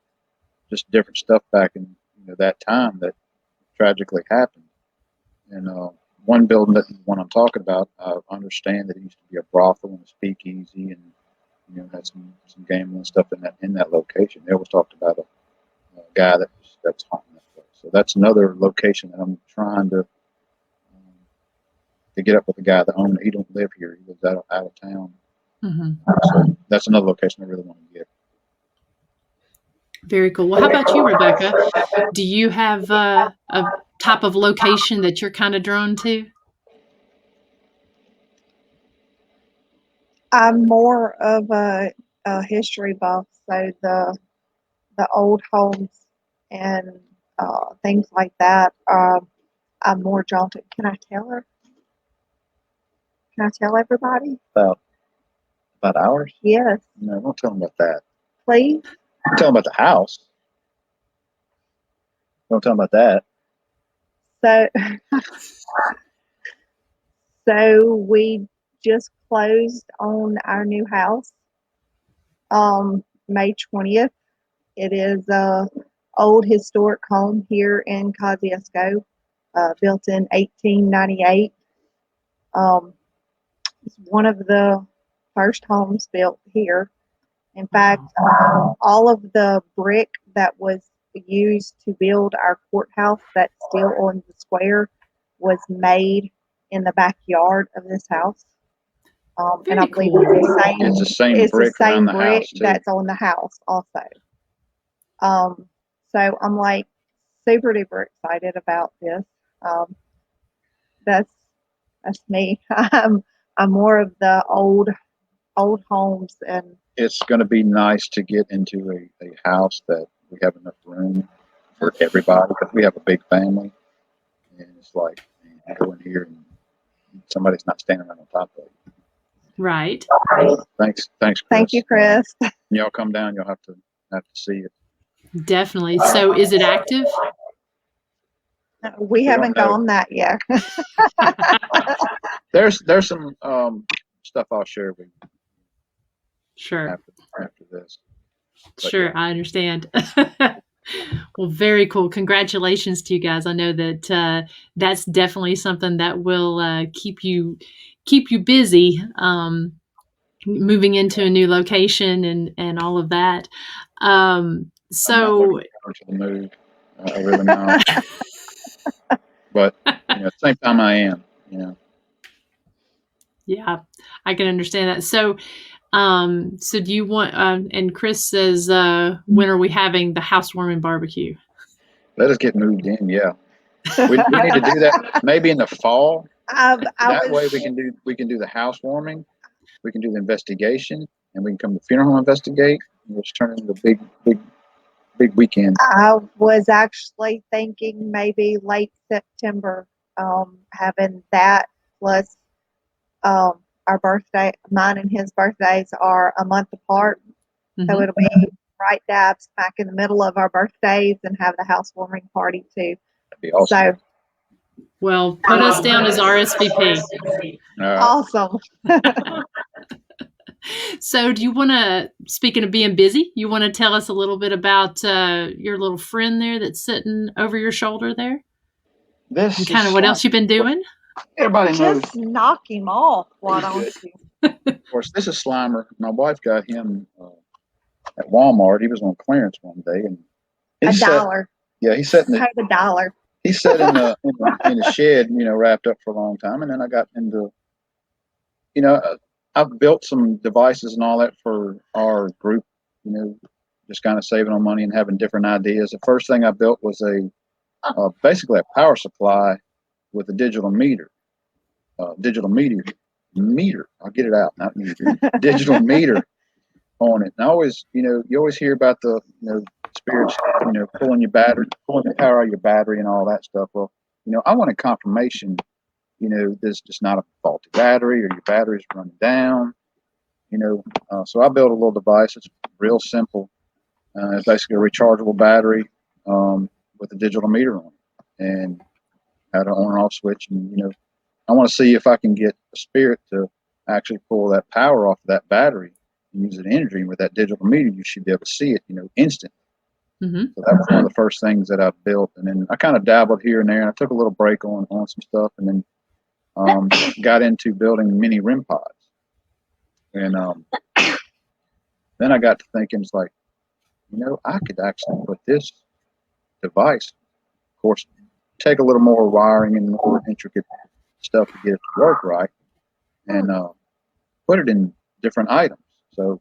S3: just different stuff back in that time that tragically happened. And one building, that one I'm talking about, I understand that it used to be a brothel and a speakeasy, and had some gambling stuff in that location. They always talked about a guy that's haunting that place. So that's another location that I'm trying to get up with the guy that owns it. He don't live here. He lives out of town. So that's another location I really want to get.
S1: Very cool. Well, how about you, Rebekah? Do you have a type of location that you're kind of drawn to?
S2: I'm more of a history buff, so the old homes and things like that. I'm more drawn to. Can I tell her? Can I tell everybody?
S3: About ours?
S2: Yes.
S3: No, don't tell them about that.
S2: Please.
S3: Tell them about the house. Don't tell them about that.
S2: So we just closed on our new house May 20th. It is a old historic home here in Kosciuszko, built in 1898. It's one of the first homes built here. In fact, all of the brick that was used to build our courthouse that's still on the square was made in the backyard of this house. And I believe
S3: it's the same brick around the house too.
S2: That's on the house also. So I'm like super duper excited about this. That's me. I'm more of the old homes, and
S3: it's going to be nice to get into a house that we have enough room for everybody, because we have a big family, and it's like, man, I go in here and somebody's not standing right on top of it.
S1: Right.
S3: Thanks, Chris.
S2: Thank you, Chris.
S3: Y'all come down. You'll have to see it.
S1: Definitely. So, is it active?
S2: We haven't gone that yet.
S3: There's some stuff I'll share with you.
S1: Sure.
S3: After this.
S1: But sure, yeah. I understand. Well, very cool. Congratulations to you guys. I know that that's definitely something that will keep you busy, moving into a new location and all of that. So,
S3: I'm not looking forward to the move. I really not. But at the same time, I am.
S1: Yeah, I can understand that. So do you want? And Chris says, when are we having the housewarming barbecue?
S3: Let us get moved in. Yeah, we need to do that maybe in the fall. That way we can do the housewarming, we can do the investigation, and we can come to the funeral home investigate. And just turn it into a big weekend.
S2: I was actually thinking maybe late September, having that plus our birthday. Mine and his birthdays are a month apart, So it'll be right dab smack in the middle of our birthdays and have the housewarming party too.
S3: That'd be awesome.
S2: So,
S1: well, put us down as RSVP.
S2: Awesome.
S1: So do you want to, speaking of being busy, you want to tell us a little bit about your little friend there that's sitting over your shoulder there?
S3: This
S1: and kind of what else you've been doing?
S3: Everybody knows.
S2: Just knock him off, why don't you?
S3: Of course, this is Slimer. My wife got him at Walmart. He was on clearance one day, and
S2: $1.
S3: Yeah, he sat in the
S2: $1.
S3: He sat in the shed, wrapped up for a long time, and then I got into, I've built some devices and all that for our group, just kind of saving on money and having different ideas. The first thing I built was basically a power supply with a digital meter. Meter. I'll get it out, not meter. Digital meter on it. And I always, you always hear about the, spirits, pulling the power out of your battery and all that stuff. Well, I wanted confirmation, there's just not a faulty battery or your battery's running down, so I built a little device. It's real simple. It's basically a rechargeable battery with a digital meter on it, and had an on and off switch. And, I want to see if I can get a spirit to actually pull that power off of that battery and use it in energy. With that digital meter, you should be able to see it, instantly.
S1: Mm-hmm.
S3: So that was one of the first things that I built. And then I kind of dabbled here and there, and I took a little break on some stuff, and then got into building mini REM pods. And then I got to thinking, it's like, I could actually put this device, of course, take a little more wiring and more intricate stuff to get it to work right, and put it in different items. So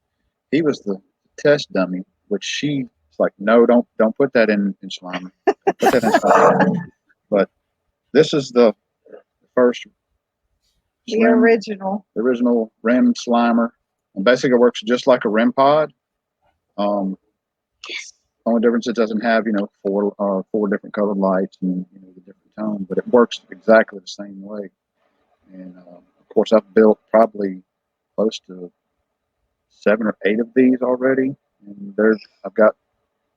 S3: he was the test dummy, which she's like, no, don't put that in Slimer. Put that in Slimer. But this is the first
S2: original
S3: REM Slimer, and basically works just like a REM pod. Only difference, it doesn't have four different colored lights and the different tone, but it works exactly the same way. And of course, I've built probably close to 7 or 8 of these already, and I've got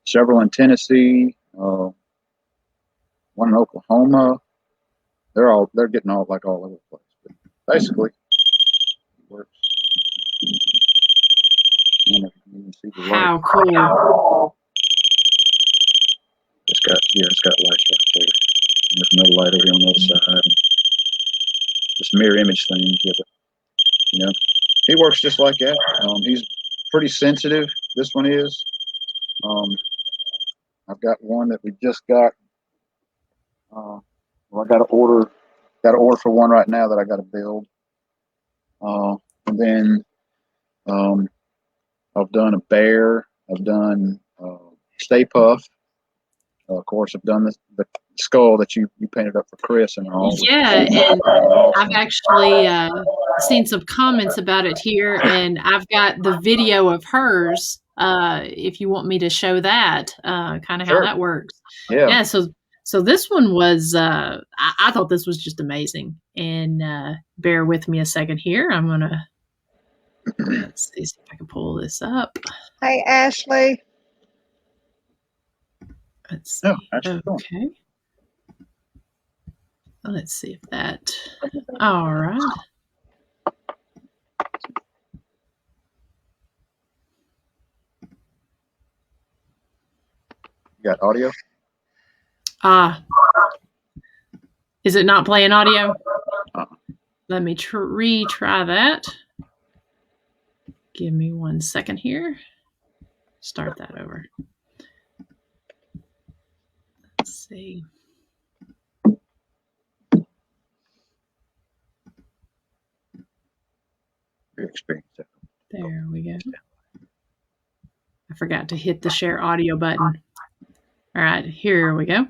S3: several in Tennessee, one in Oklahoma. They're getting all over the place, but basically it works. You can see the light.
S1: How cool!
S3: It's got lights right there, and there's another light over here on the other side. And this mirror image thing, yeah, but he works just like that. He's pretty sensitive. This one is. I've got one that we just got. I got to order for one right now that I got to build. And then I've done a bear. I've done Stay Puff. Of course, I've done the skull that you painted up for Chris and all.
S1: Yeah, and I've actually seen some comments about it here, and I've got the video of hers. If you want me to show that, kind of how that works.
S3: Yeah.
S1: So this one was, I thought this was just amazing. And bear with me a second here. I'm gonna let's see if I can pull this up.
S2: Hey, Ashley.
S1: Let's see. Okay. Let's see if that. All right.
S3: You got audio?
S1: Is it not playing audio? Let me retry that. Give me 1 second here. Start that over. Let's see. There we go. I forgot to hit the share audio button. All right, here we go.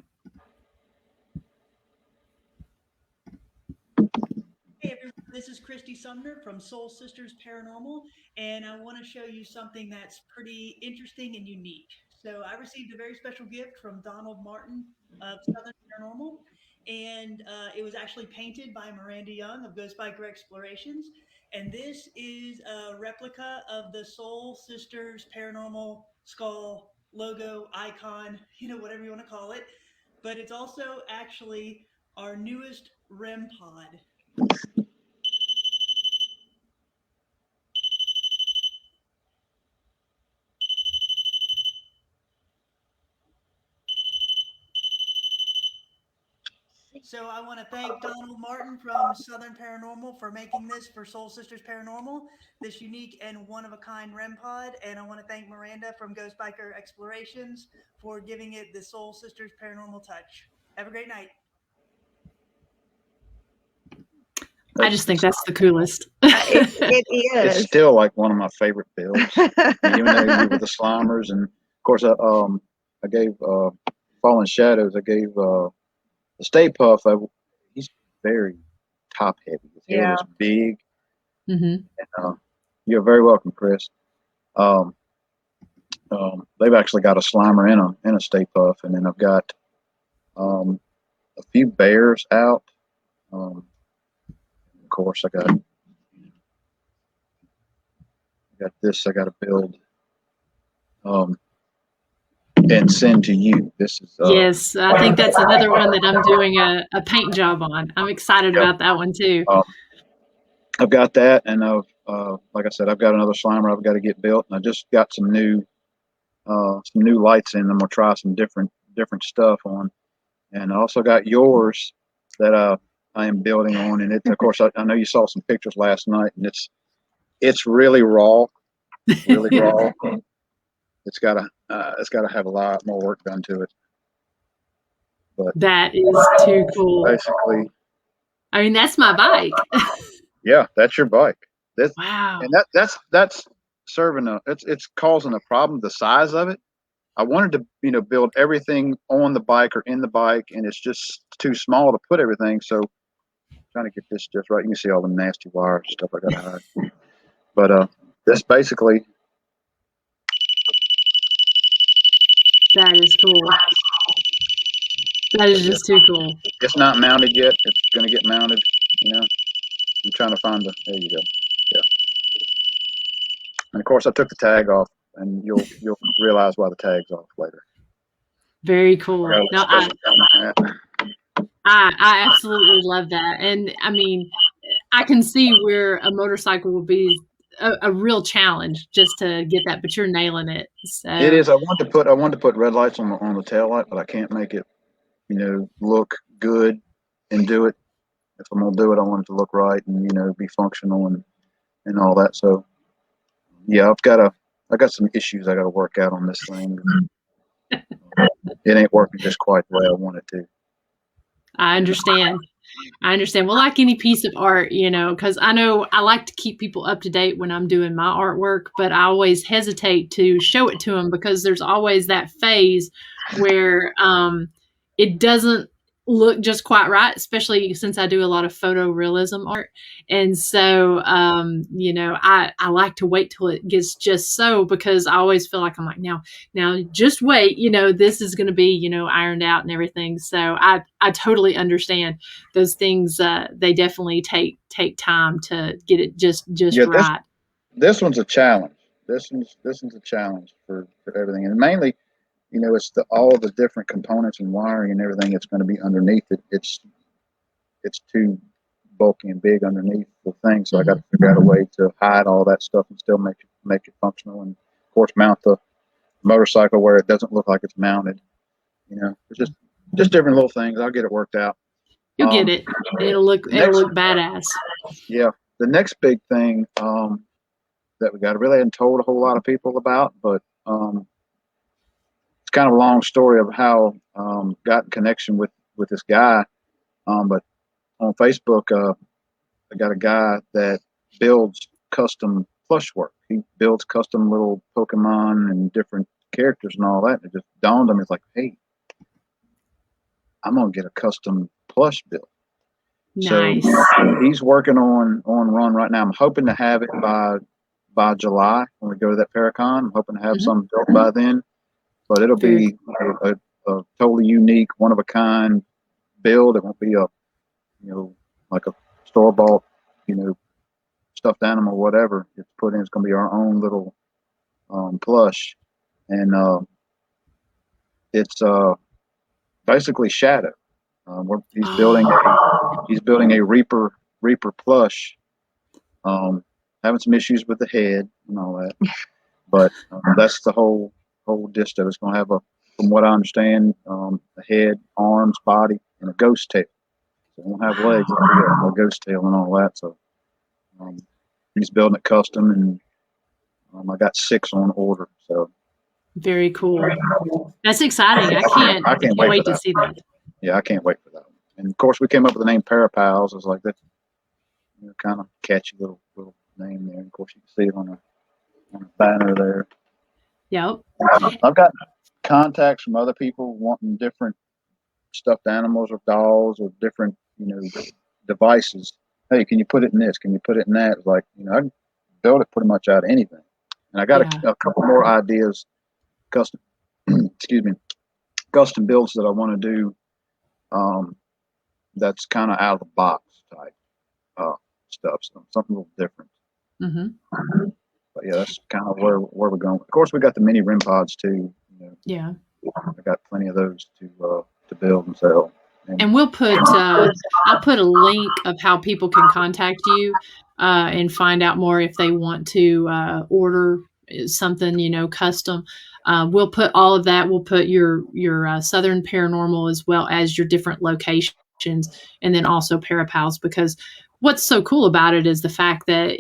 S4: Hey everyone, this is Christy Sumner from Soul Sisters Paranormal, and I want to show you something that's pretty interesting and unique. So I received a very special gift from Donald Martin of Southern Paranormal, and it was actually painted by Miranda Young of Ghost Biker Explorations. And this is a replica of the Soul Sisters Paranormal skull logo icon, whatever you want to call it. But it's also actually our newest REM pod. So I want to thank Donald Martin from Southern Paranormal for making this for Soul Sisters Paranormal, this unique and one-of-a-kind REM pod. And I want to thank Miranda from Ghost Biker Explorations for giving it the Soul Sisters Paranormal touch. Have a great night.
S1: I just think that's the coolest.
S2: It is.
S3: It's still like one of my favorite builds. Even though you with the Slimers, and of course I gave Fallen Shadows. I gave the Stay Puff. He's very top heavy. His head is big.
S1: Mm-hmm.
S3: And, you're very welcome, Chris. They've actually got a Slimer in a Stay Puff, and then I've got a few bears out. Of course, I got this. I got to build and send to you. This is
S1: yes, I think that's another one that I'm doing a paint job on. I'm excited about that one too.
S3: I've got that, and like I said, I've got another Slimer I've got to get built, and I just got some new lights in. I'm gonna try some different stuff on, and I also got yours that I am building on, and of course I know you saw some pictures last night, and it's really raw, really raw. It's gotta have a lot more work done to it. But
S1: that is too cool.
S3: Basically,
S1: I mean, that's my bike.
S3: Yeah, that's your bike.
S1: Wow.
S3: And that's serving it's causing a problem. The size of it. I wanted to build everything on the bike or in the bike, and it's just too small to put everything. So I'm trying to get this just right. You can see all the nasty wires and stuff I got to hide. But this basically.
S1: That is cool. That is just too cool.
S3: It's not mounted yet. It's going to get mounted. I'm trying to find there you go. Yeah. And of course, I took the tag off, and you'll realize why the tag's off later.
S1: Very cool. No, I absolutely love that, and I mean, I can see where a motorcycle will be a real challenge just to get that, but you're nailing it. So
S3: it is. I wanted to put red lights on the tail light, but I can't make it, look good and do it. If I'm gonna do it, I want it to look right and be functional and all that. So yeah, I got some issues I got to work out on this thing. It ain't working just quite the way I want it to.
S1: I understand. Well, like any piece of art, because I know I like to keep people up to date when I'm doing my artwork, but I always hesitate to show it to them because there's always that phase where it doesn't look just quite right, especially since I do a lot of photorealism art. And so, I like to wait till it gets just so, because I always feel like I'm like, now just wait, this is going to be, ironed out and everything. So I totally understand those things. They definitely take time to get it just right.
S3: This one's a challenge. This one's a challenge for everything. And mainly, it's all the different components and wiring and everything that's going to be underneath it. It's too bulky and big underneath the thing, so I got to figure out a way to hide all that stuff and still make it functional. And of course, mount the motorcycle where it doesn't look like it's mounted. It's just different little things. I'll get it worked out.
S1: You'll get it. It'll look badass.
S3: Yeah. The next big thing that we got, really hadn't told a whole lot of people about, but it's kind of a long story of how got in connection with this guy. But on Facebook, I got a guy that builds custom plush work. He builds custom little Pokemon and different characters and all that. And it just dawned on me, it's like, hey, I'm gonna get a custom plush built.
S1: Nice.
S3: So he's working on run right now. I'm hoping to have it by July when we go to that Paracon. I'm hoping to have some built by then. But it'll be a totally unique, one of a kind build. It won't be like a store bought, stuffed animal, whatever. It's put in. It's going to be our own little plush, and it's basically Shadow. He's building a Reaper plush. Having some issues with the head and all that, but that's the whole disto. It's going to have from what I understand, a head, arms, body, and a ghost tail. So it won't have legs, a ghost tail and all that. So he's building it custom, and I got 6 on order. So
S1: very cool. That's exciting. I can't wait to see that.
S3: Yeah, I can't wait for that one. And of course, we came up with the name Parapals. It's like that, kind of catchy little name there. And of course, you can see it on the banner there.
S1: Yep.
S3: I've got contacts from other people wanting different stuffed animals or dolls or different, devices. Hey, can you put it in this? Can you put it in that? It's like, I can build it pretty much out of anything. And I got a couple more ideas, custom builds that I want to do. That's kind of out of the box type stuff, so something a little different.
S1: Mm-hmm.
S3: But yeah, that's kind of where we're going. Of course, we got the mini REM pods too.
S1: Yeah,
S3: I got plenty of those to build and sell.
S1: And we'll put I'll put a link of how people can contact you and find out more if they want to order something custom. We'll put all of that. We'll put your Southern Paranormal as well as your different locations, and then also Parapals, because what's so cool about it is the fact that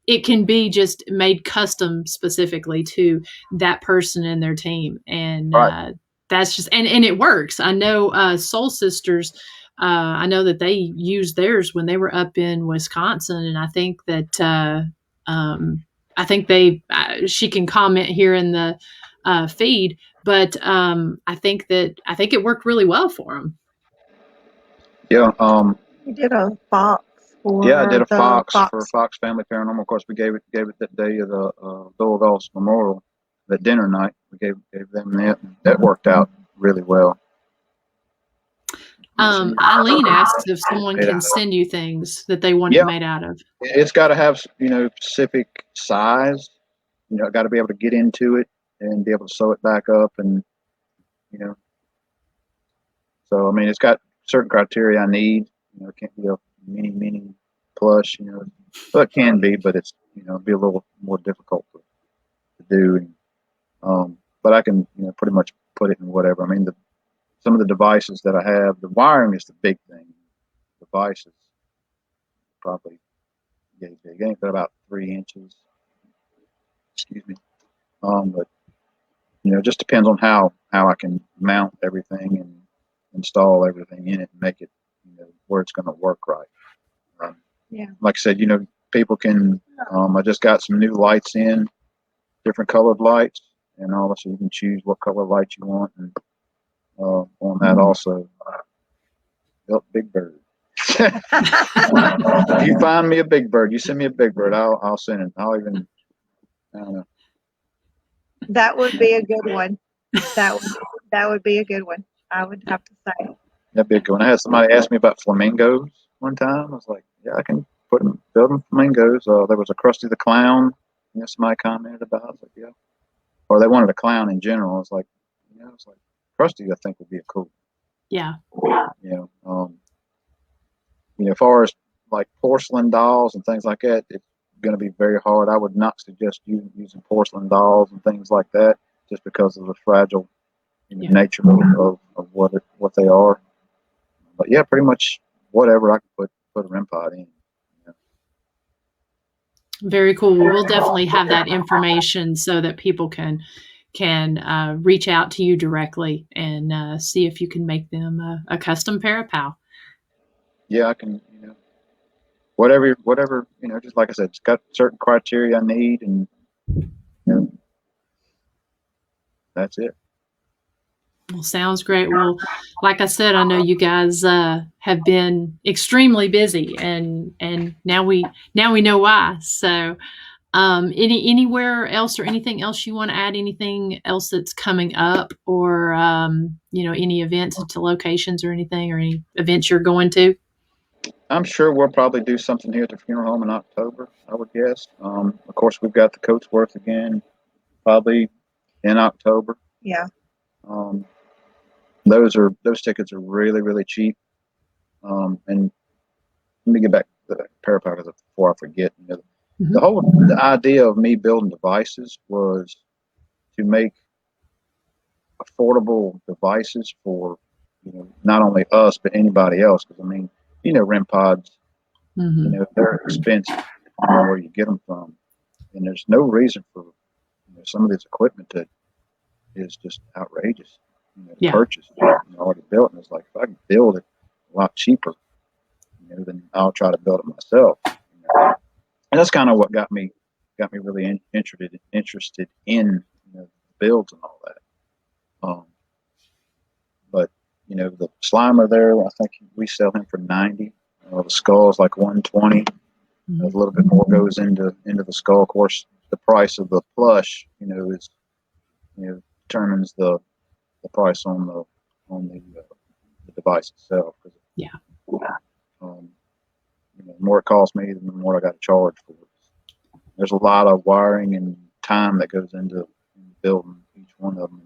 S1: it can be just made custom specifically to that person and their team, and
S3: right.
S1: That's just and it works. I know Soul Sisters. I know that they used theirs when they were up in Wisconsin, and I think that she can comment here in the feed, but I think it worked really well for them.
S3: Yeah.
S2: You did a fox.
S3: I did a fox for Fox Family Paranormal. Of course, we gave it that day of the Dole Memorial, that dinner night. We gave them that. That worked out really well.
S1: Eileen asked if someone can send you things that they want it made out of.
S3: It's got to have specific size. Got to be able to get into it and be able to sew it back up, and So I mean, it's got certain criteria I need. It can't be a mini plush. Well, it can be, but it's be a little more difficult to do. But I can pretty much put it in whatever. I mean, some of the devices that I have, the wiring is the big thing. Devices probably big. Ain't but about 3 inches. Excuse me. But it just depends on how I can mount everything and install everything in it and make it where it's going to work right. Like I said, people can. I just got some new lights in, different colored lights, and all, so you can choose what color light you want. And on that also, Big Bird. If you find me a Big Bird, you send me a Big Bird, I'll send it. I don't know.
S2: That would be a good one. That would be a good one. I would have to say.
S3: That'd be a good one. I had somebody ask me about flamingos one time. I was like, yeah, I can build them flamingos. There was a Krusty the Clown. Somebody commented about. I was like, yeah. Or they wanted a clown in general. I was like, Krusty, I think would be a cool.
S1: Yeah.
S3: As far as like porcelain dolls and things like that, it's going to be very hard. I would not suggest using porcelain dolls and things like that, just because of the fragile nature of what they are. But yeah, pretty much whatever I can put a REM pod in.
S1: Very cool. We'll definitely have that information so that people can reach out to you directly and see if you can make them a custom Parapal.
S3: Yeah, I can. Whatever. Just like I said, it's got certain criteria I need, and that's it.
S1: Well, sounds great. Well, like I said, I know you guys have been extremely busy, and now we know why. So Anywhere else or anything else you want to add? Anything else that's coming up, or any events to locations or anything, or any events you're going to?
S3: I'm sure we'll probably do something here at the funeral home in October, I would guess. Of course, we've got the Coatsworth again, probably in October.
S2: Yeah.
S3: Those tickets are really, really cheap. And let me get back to the Parapower before I forget. The idea of me building devices was to make affordable devices for not only us but anybody else. Because REM pods, they're expensive. I don't know where you get them from, and there's no reason for some of this equipment that is just outrageous to purchase. Already built, and it's like, if I can build it a lot cheaper, then I'll try to build it myself. And that's kind of what got me really interested in builds and all that. But the Slimer there, I think we sell him for $90. The skull is like $120. A little bit more goes into the skull. Of course, the price of the plush, is determines the price on the device itself.
S1: Yeah.
S3: The more it costs me, the more I got to charge for it. There's a lot of wiring and time that goes into building each one of them.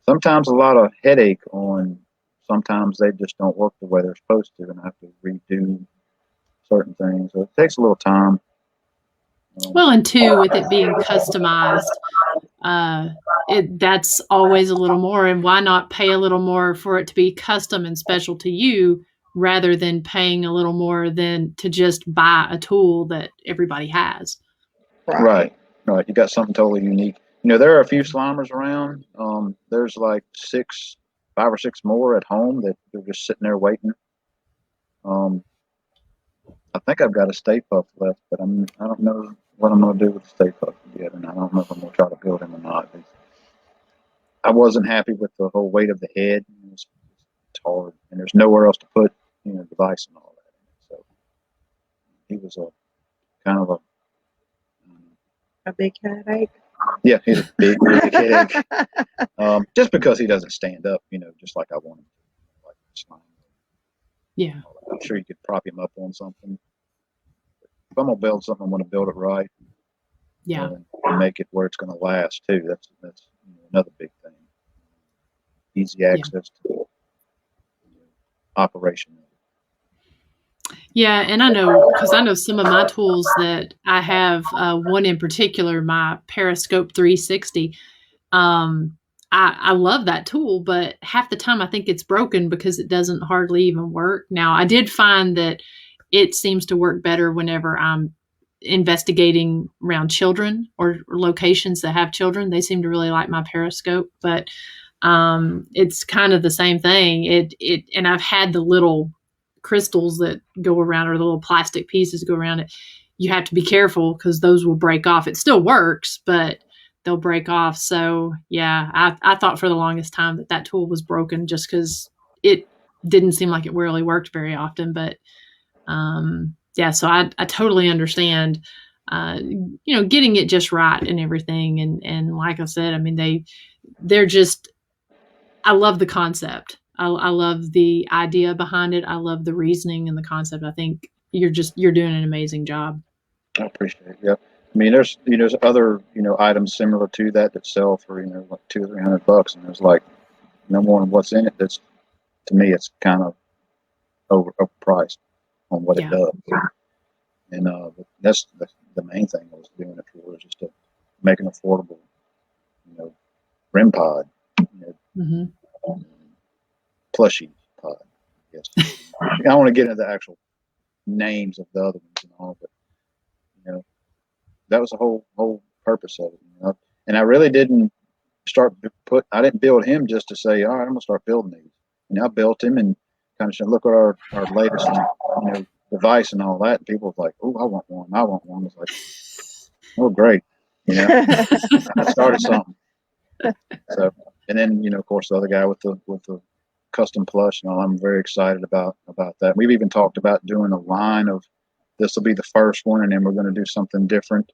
S3: Sometimes a lot of headache on. Sometimes they just don't work the way they're supposed to, and I have to redo certain things. So it takes a little time.
S1: Well, and two, with it being customized, that's always a little more. And why not pay a little more for it to be custom and special to you, rather than paying a little more than to just buy a tool that everybody has?
S3: Right. You got something totally unique. There are a few Slimers around. There's like 5 or 6 more at home that they're just sitting there waiting. I think I've got a Stay Puft left, but I don't know what I'm going to do with the Stay Puft yet, and I don't know if I'm going to try to build him or not. I wasn't happy with the whole weight of the head. It's hard, and there's nowhere else to put device and all that. So he was a kind of
S2: a big headache.
S3: Yeah, he's a big headache. Just because he doesn't stand up, just like I want him to, like slime.
S1: Yeah.
S3: I'm sure you could prop him up on something. If I'm gonna build something, I want to build it right.
S1: Yeah.
S3: And make it where it's going to last too. That's another big thing. Easy access to operation.
S1: Yeah, and I know some of my tools that I have, one in particular, my Periscope 360. I love that tool, but half the time I think it's broken because it doesn't hardly even work. Now, I did find that it seems to work better whenever I'm investigating around children or locations that have children. They seem to really like my Periscope, but it's kind of the same thing. And I've had the little crystals that go around, or the little plastic pieces go around it. You have to be careful because those will break off. It still works, but they'll break off. So yeah, I thought for the longest time that tool was broken just because it didn't seem like it really worked very often. But yeah, so I totally understand, getting it just right and everything. And like I said, I mean, they're just, I love the concept. I love the idea behind it. I love the reasoning and the concept. I think you're doing an amazing job.
S3: I appreciate it. Yeah. I mean, there's other, items similar to that sell for, like $200 or $300, and there's like no more than what's in it. That's, to me, it's kind of overpriced on what it does. And that's the main thing I was doing it for, is just to make an affordable, REM pod, plushie pod. Yes. I don't want to get into the actual names of the other ones and all, but that was the whole purpose of it. And I really didn't I didn't build him just to say, all right, I'm gonna start building these. I built him and kind of said, look at our latest device and all that. And people were like, oh, I want one. It's like, oh, great. I started something. So, and then, of course, the other guy with the custom plush and all, I'm very excited about that. We've even talked about doing a line of this will be the first one, and then we're going to do something different,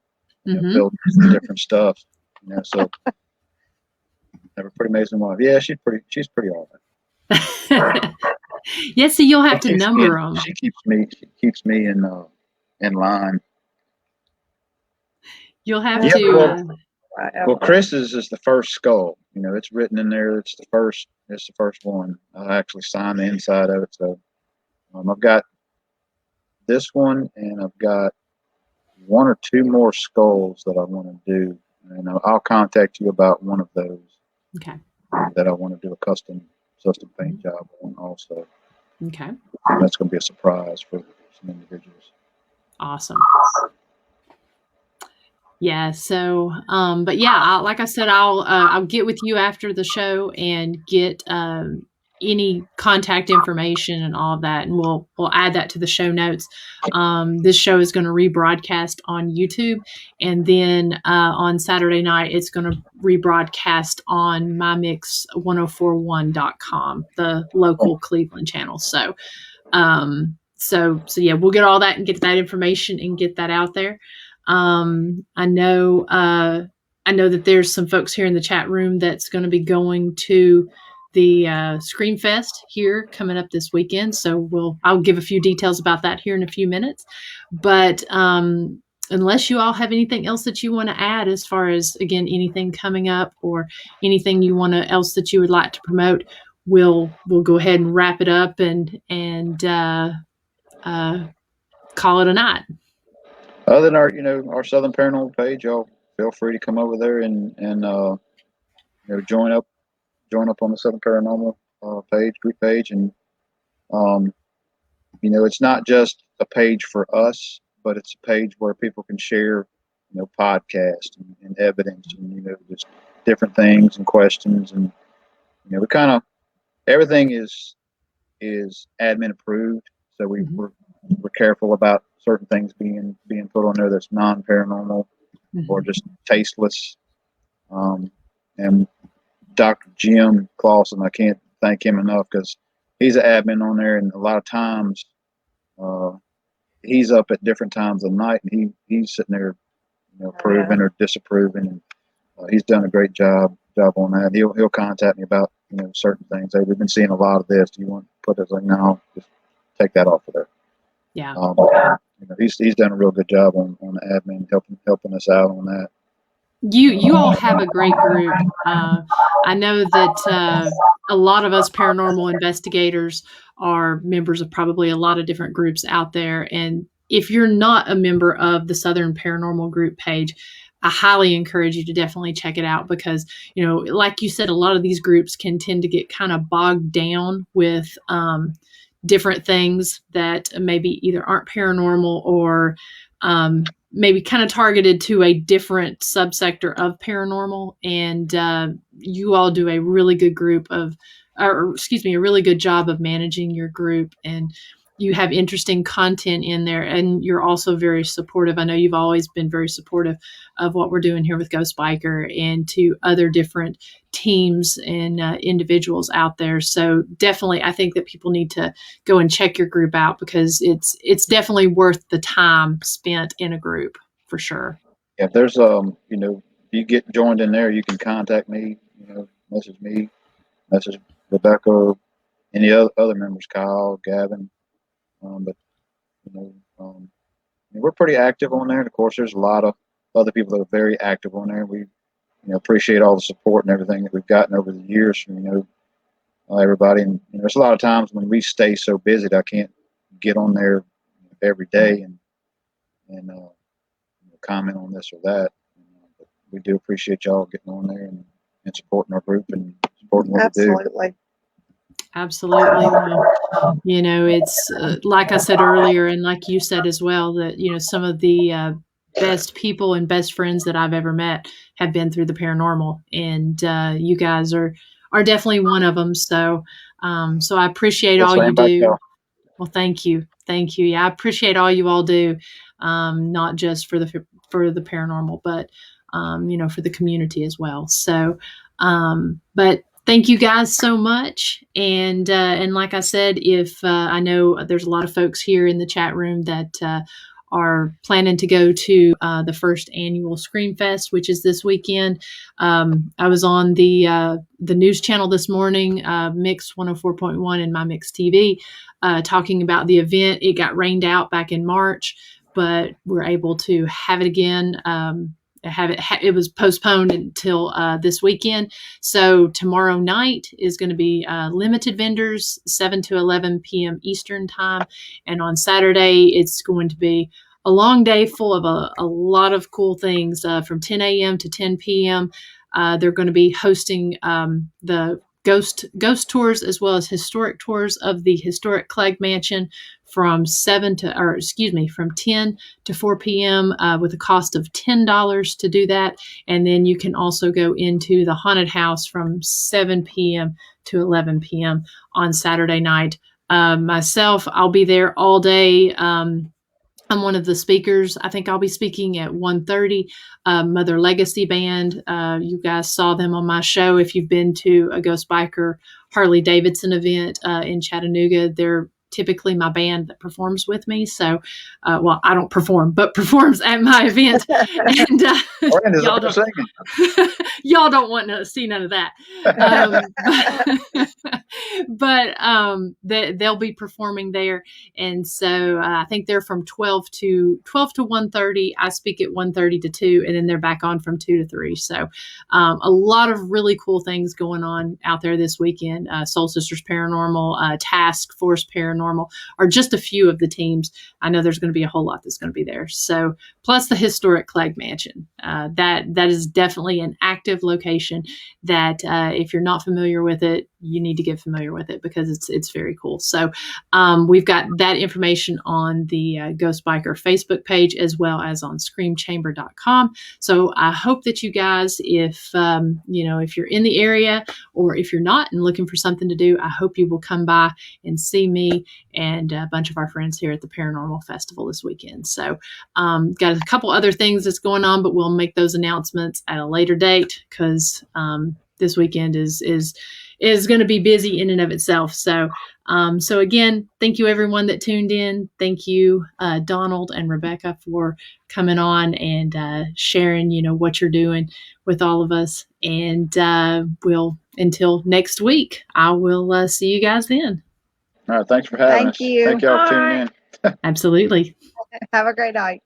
S1: Mm-hmm.
S3: build some different stuff. So I have a pretty amazing wife. Yeah, she's pretty all right.
S1: Yes, so you'll have to number them.
S3: She keeps me in line.
S1: You'll have
S3: Yeah,
S1: to.
S3: Well, Chris's is the first skull. It's written in there. It's the first one. I actually signed the inside of it. So I've got this one, and I've got one or two more skulls that I want to do, and I'll contact you about one of those.
S1: Okay.
S3: That I want to do a custom paint job on also.
S1: Okay.
S3: That's going to be a surprise for some individuals.
S1: Awesome. Yeah. So, but yeah, like I said, I'll get with you after the show and get any contact information and all of that, and we'll add that to the show notes. This show is going to rebroadcast on YouTube, and then on Saturday night it's going to rebroadcast on mymix1041.com, the local Cleveland channel. So yeah, we'll get all that and get that information and get that out there. I know that there's some folks here in the chat room that's going to be going to the Screamfest here coming up this weekend. So I'll give a few details about that here in a few minutes. But unless you all have anything else that you want to add as far as, again, anything coming up or anything you want to else that you would like to promote, we'll go ahead and wrap it up and call it a night.
S3: Other than our Southern Paranormal page, y'all feel free to come over there and join up on the Southern Paranormal group page, and it's not just a page for us, but it's a page where people can share podcasts and evidence and just different things and questions, and we kind of everything is admin approved, so we're careful about certain things being put on there that's non-paranormal or just tasteless. And Dr. Jim Clausen, I can't thank him enough, because he's an admin on there, and a lot of times he's up at different times of the night, and he's sitting there approving or disapproving, and he's done a great job on that. He'll contact me about certain things. Hey, we've been seeing a lot of this. Do you want to put this? Like, no, just take that off of there.
S1: Yeah.
S3: He's done a real good job on the admin, helping us out on that.
S1: You all have a great group. I know that a lot of us paranormal investigators are members of probably a lot of different groups out there. And if you're not a member of the Southern Paranormal group page, I highly encourage you to definitely check it out, because, like you said, a lot of these groups can tend to get kind of bogged down with different things that maybe either aren't paranormal or maybe kind of targeted to a different subsector of paranormal. And you all do a really good a really good job of managing your group, and you have interesting content in there, and you're also very supportive. I know you've always been very supportive of what we're doing here with Ghost Biker and to other different teams and individuals out there. So definitely, I think that people need to go and check your group out, because it's definitely worth the time spent in a group, for sure.
S3: Yeah, if there's you get joined in there, you can contact me, message me, message Rebecca, any other members, Kyle, Gavin. But we're pretty active on there. And of course, there's a lot of other people that are very active on there. We appreciate all the support and everything that we've gotten over the years from everybody. And there's a lot of times when we stay so busy that I can't get on there every day and comment on this or that. But we do appreciate y'all getting on there and supporting our group and supporting what we do.
S1: Absolutely. Well, it's like I said earlier, and like you said as well, that, some of the best people and best friends that I've ever met have been through the paranormal, and you guys are definitely one of them. So I appreciate all you do. Well, thank you. Yeah, I appreciate all you all do, not just for the paranormal, but for the community as well. So, but thank you guys so much. And like I said, if I know there's a lot of folks here in the chat room that are planning to go to the first annual Scream Fest, which is this weekend. I was on the news channel this morning, Mix 104.1 and My Mix TV, talking about the event. It got rained out back in March, but we're able to have it again. It was postponed until this weekend. So tomorrow night is going to be limited vendors, 7 to 11 p.m. Eastern time. And on Saturday, it's going to be a long day full of a lot of cool things from 10 a.m. to 10 p.m. They're going to be hosting the ghost tours as well as historic tours of the historic Clegg Mansion from 10 to 4 p.m. With a cost of $10 to do that. And then you can also go into the haunted house from 7 p.m. to 11 p.m. on Saturday night. Myself, I'll be there all day. I'm one of the speakers. I think I'll be speaking at 1:30. Mother Legacy Band. You guys saw them on my show. If you've been to a Ghost Biker Harley Davidson event in Chattanooga, they're typically my band that performs with me. So, well, I don't perform, but performs at my event. And y'all don't want to see none of that. But they'll be performing there. And so I think they're from 12 to 1:30. I speak at 1:30 to 2, and then they're back on from 2 to 3. So a lot of really cool things going on out there this weekend. Soul Sisters Paranormal, Task Force Paranormal are just a few of the teams. I know there's going to be a whole lot that's going to be there. So plus the historic Clegg Mansion. That is definitely an active location that if you're not familiar with it, you need to get familiar with it because it's very cool. So we've got that information on the Ghost Biker Facebook page as well as on screamchamber.com. So I hope that you guys, if you're in the area or if you're not and looking for something to do, I hope you will come by and see me and a bunch of our friends here at the Paranormal Festival this weekend. So got a couple other things that's going on, but we'll make those announcements at a later date because this weekend is going to be busy in and of itself. So again, thank you everyone that tuned in. Thank you, Donald and Rebekah, for coming on and sharing, what you're doing with all of us. And until next week, I will see you guys then.
S3: All right. Thanks for having us.
S2: Thank you.
S3: Thank y'all for tuning in.
S1: Absolutely.
S2: Have a great night.